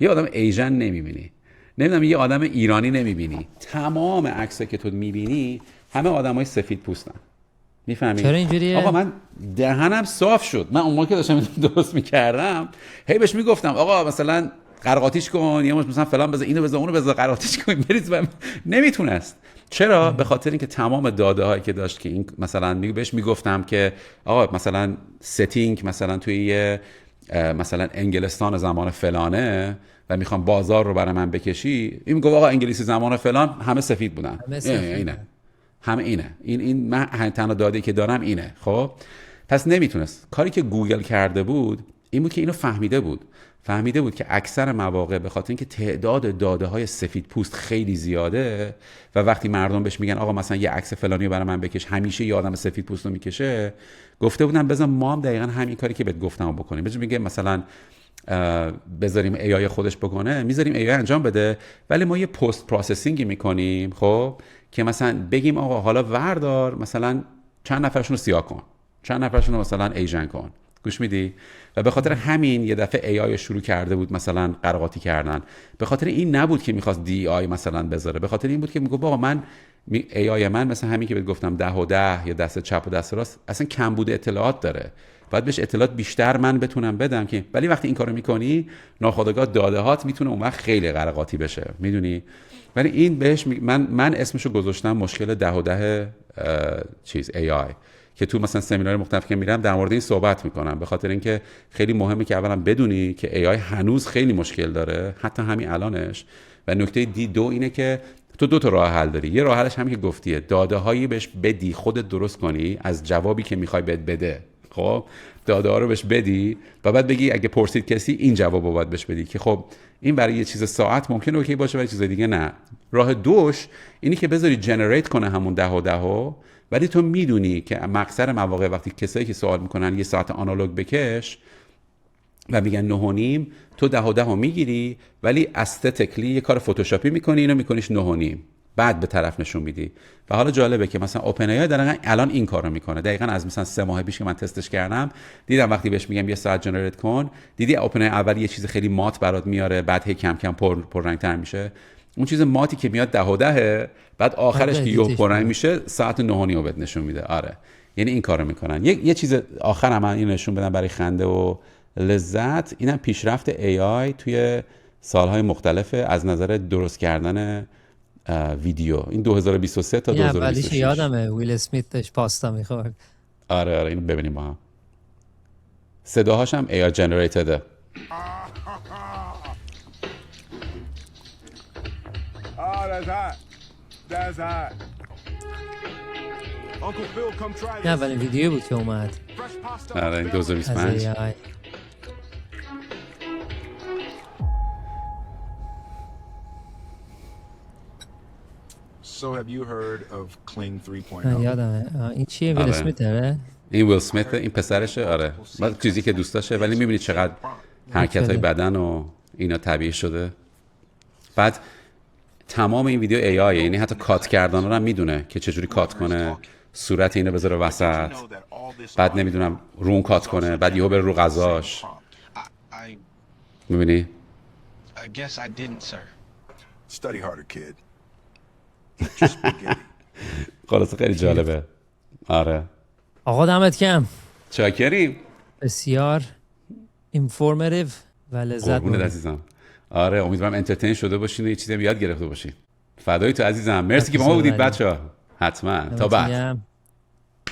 یه آدم ایژن نمیبینی، نمیدونم یه آدم ایرانی نمیبینی. تمام عکسایی که تو میبینی همه آدمای سفید پوستن. میفهمی؟ چرا اینجوریه؟ آقا من دهنم صاف شد. من اون موقع که داشتم درست میکردم هی بهش میگفتم آقا مثلا قرقاتیش کن، یا مثلا فلان بذار، اینو بذار، اونو بذار، قرقاتیش کن، بریز. نمیتونست. چرا؟ به خاطر اینکه تمام داده هایی که داشت که این مثلا بهش میگفتم که آقا مثلا ستینگ مثلا توی مثلا انگلستان زمان فلانه و میخوام بازار رو برای من بکشی، این میگه آقا انگلیسی زمان فلان همه سفید بودن. اینه همه اینه. این من تنها داده‌ای که دارم اینه. خب پس نمیتونست. کاری که گوگل کرده بود این بود که اینو فهمیده بود که اکثر مواقع به خاطر اینکه تعداد داده‌های سفید پوست خیلی زیاده و وقتی مردم بهش میگن آقا مثلا یه عکس فلانی رو برای من بکش، همیشه یه آدم سفید پوست رو میکشه، گفته بودن بذار ما هم دقیقاً همین کاری که بهت گفتم بکنیم. بذار میگه مثلا بذاریم AI خودش بکنه، میذاریم AI انجام بده، ولی ما یه پست پروسسینگی میکنیم خب که مثلا بگیم آقا حالا وردار مثلا چند نفرشون رو سیاه کن، چند نفرشون رو مثلا ایژن کن. گوش میدی؟ و به خاطر همین یه دفعه AI شروع کرده بود مثلا قرقاتی کردن. به خاطر این نبود که میخواست DI مثلا بذاره، به خاطر این بود که میگه بابا من AI من مثلا همین که بهت گفتم 10 و 10 یا دست چپ و دست راست اصلا کمبود اطلاعات داره، باید بهش اطلاعات بیشتر من بتونم بدم که، ولی وقتی این کارو میکنی ناخودآگاه داده‌هات میتونه اون وقت خیلی قرقاتی بشه، میدونی؟ ولی این بهش من اسمشو گذاشتم مشکل 10 و 10 چیز AI که تو مثلا سمینار مختلف که میرم در مورد این صحبت میکنم، به خاطر اینکه خیلی مهمه که اولا بدونی که AI هنوز خیلی مشکل داره، حتی همین الانش. و نکته دو اینه که تو دو تا راه حل داری. یه راه حلش همین که گفتیه، داده هایی بهش بدی، خودت درست کنی از جوابی که میخوای بهت بده. خب داده ها رو بهش بدی و بعد بگی اگه پرسید کسی این جوابو باید بهش بدی، که خب این برای یه چیز ساعت ممکنه اوکی باشه ولی چیز دیگه نه. راه دوش اینی که بذاری جنریت کنه همون 10 و 10، ولی تو میدونی که اکثر مواقع وقتی کسایی که سوال میکنن یه ساعت آنالوگ بکش و میگن 9.5، تو 10 و 10 میگیری ولی استتیکلی یه کار فتوشاپی میکنی، اینو میکنیش 9.5، بعد به طرف نشون میدی. و حالا جالبه که مثلا اوپن ای دقیقاً الان این کارو میکنه. دقیقاً از مثلا 3 ماه پیش که من تستش کردم دیدم وقتی بهش میگم یه ساعت جنریت کن، دیدی اوپن ای اول یه چیز خیلی مات برات میاره، بعد هی کم کم پررنگ‌تر میشه. اون چیز ماتی که میاد 10 و 10، بعد آخرش که یهو پررنگ میشه ساعت 9.5 رو بهت نشون میده. آره یعنی این کارو میکنن. یه چیز آخر من اینو نشون بدم برای خنده و لذت، اینم پیشرفت AI توی سالهای مختلف از نظر درست کردن ویدیو. این 2023 تا 2026. اولیش یادمه ویل اسمیت داشت پاستا میخورد. آره اینو ببینیم با هم. صداهاش هم AI generated. نه اولین ویدیو بود که اومد. آره این 2025. So have you heard of Kling 3.0? یادمه. این چیه ویل اسمیت داره؟ این ویل اسمیت، این پسرشه. آره بعد چیزی که دوست داشته، ولی میبینید چقدر حرکت‌های بدن و اینا طبیعی شده. بعد تمام این ویدیو AI، یعنی حتی کات کردن رو هم میدونه که چجوری کات کنه، صورت اینو بذاره وسط، بعد نمیدونم رون کات کنه، بعد یهو بره رو غذاش. میبینی؟ I guess I didn't, sir. Study harder, kid. خلاصه خیلی جالبه. آره آقا دمت کم. چاکریم. بسیار اینفورماتیو و لذت بردم عزیزم. آره امیدوارم انترتین شده باشین و یه چیزی یاد گرفته باشین. فدای تو عزیزم. مرسی که با ما بودید بچه‌ها. حتما تا بعد.